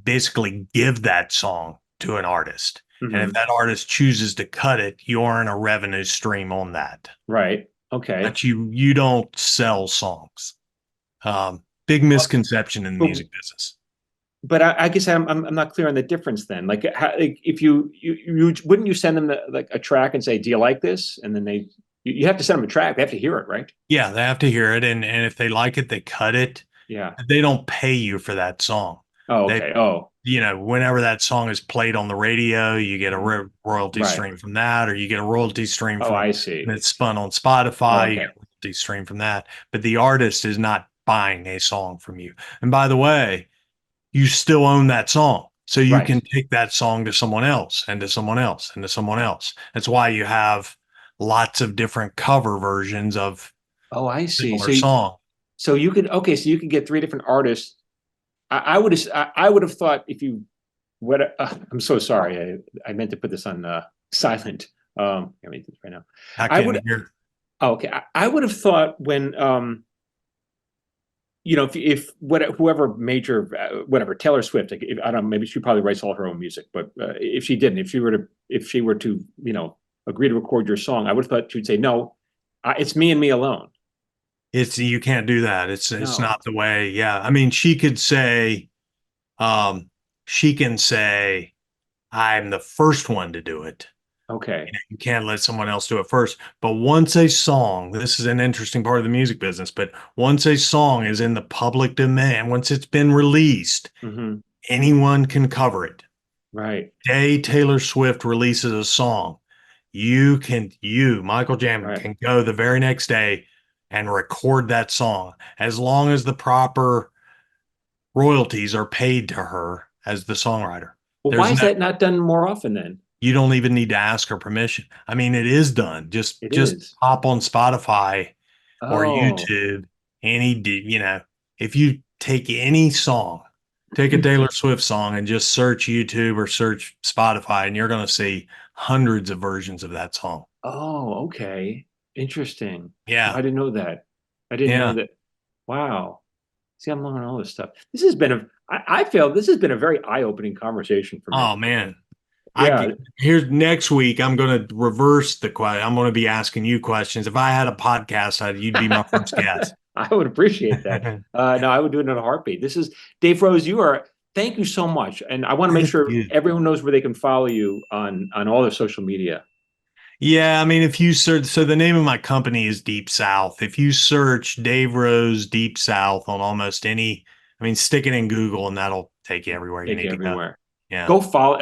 basically give that song to an artist. And if
Hmm.
that artist chooses to cut it, you earn a revenue stream on that.
Right. Okay.
But you don't sell songs. Big misconception in the
But
music business.
I guess I'm not clear on the difference then. Like if you wouldn't you send them like a track and say, "Do you like this?" And then you have to send them a track. They have to hear it, right?
Yeah, they have to hear it, and if they like it, they cut it.
Yeah.
They don't pay you for that song.
Oh,
They,
okay. Oh,
whenever that song is played on the radio, you get a
mhm.
royalty
Right.
stream from that, or you get a royalty stream
Oh,
from
I
when
see.
it's spun on
Oh,
Spotify, you
okay.
get a royalty stream from that. But the artist is not buying a song from you. And by the way, you still own that song. So you
Right.
can take that song to someone else and to someone else and to someone else. That's why you have lots of different cover versions of
Oh, I
a
see.
similar song.
So you could, okay, so you could get three different artists. I would have thought if you what I'm so sorry. I meant to put this on silent. I mean this right now.
I
I
can
would
hear.
oh, okay. I would have thought when if whoever major whatever Taylor Swift, like, I don't know, maybe she probably writes all her own music, but if she didn't, if she were to agree to record your song, I would have thought she'd say no, it's me and me alone.
It's you can't do that. It's
No.
not the way. Yeah. I mean, um, she can say, I'm the first one to do it.
Okay.
You can't let someone else do it first. But once a song, this is an interesting part of the music business, but once a song is in the public domain, once it's been released,
Hmm.
anyone can cover it.
Right.
Day Taylor Swift releases a song, Michael Jamin,
Right.
can go the very next day and record that song as long as the proper royalties are paid to her as the songwriter.
Well, why
There's
is
no,
that not done more often then?
you don't even need to ask her permission. I mean, it is done.
It
Just
is.
hop on Spotify or
Oh.
YouTube, if you take any song, take a Taylor Swift song and just search YouTube or search Spotify, and you're going to see hundreds of versions of that song.
Oh, okay. Interesting. No,
Yeah.
I didn't know that. I didn't know
Yeah.
that. Wow. See, I'm learning all this stuff. This has been I feel this has been a very eye-opening conversation for me.
Oh man.
Yeah,
Here's next week. I'm going to reverse the question. I'm going to be asking you questions. If I had a podcast, you'd be my first guest.
I would appreciate that. No, I would do it in a heartbeat. This is Dave Rose. Thank you so much. And I want to make
Thank
sure
you.
everyone knows where they can follow you on all their social media.
Yeah, I mean, if you search, so the name of my company is Deep South. If you search Dave Rose Deep South on almost any, I mean, stick it in Google and that'll take you everywhere you
Take you
need to go.
everywhere.
Yeah.
Go follow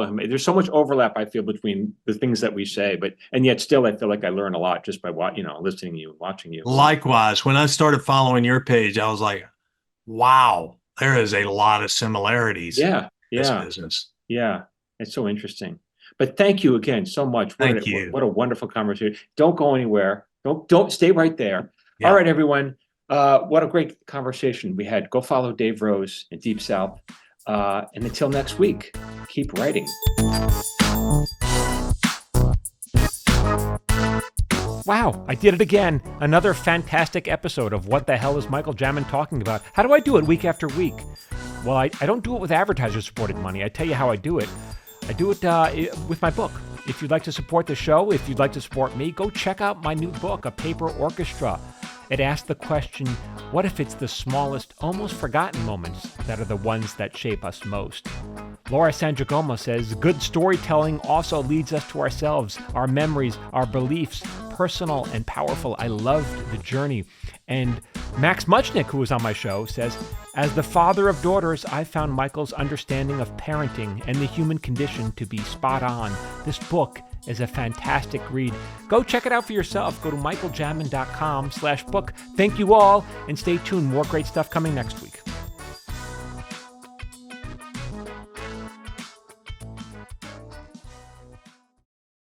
him. There's so much overlap, I feel, between the things that we say, and yet still I feel like I learn a lot just by listening to you and watching you.
Likewise, when I started following your page, I was like, wow, there is a lot of similarities in
Yeah,
this
yeah,
business.
yeah. It's so interesting. But thank you again so much.
Thank you.
What a wonderful conversation. Don't go anywhere. Don't stay right there. All
Yeah.
right, everyone. What a great conversation we had. Go follow Dave Rose in Deep South. And until next week, keep writing.
Wow, I did it again. Another fantastic episode of What the Hell is Michael Jamin Talking About? How do I do it week after week? Well, I don't do it with advertiser-supported money. I tell you how I do it. I do it with my book. If you'd like to support the show, if you'd like to support me, go check out my new book, A Paper Orchestra. It asks the question, what if it's the smallest, almost forgotten moments that are the ones that shape us most? Laura Sandragoma says, good storytelling also leads us to ourselves, our memories, our beliefs, personal and powerful. I loved the journey. And Max Muchnick, who was on my show, says, as the father of daughters, I found Michael's understanding of parenting and the human condition to be spot on. This book is a fantastic read. Go check it out for yourself. Go to michaeljamin.com/book. Thank you all, and stay tuned. More great stuff coming next week.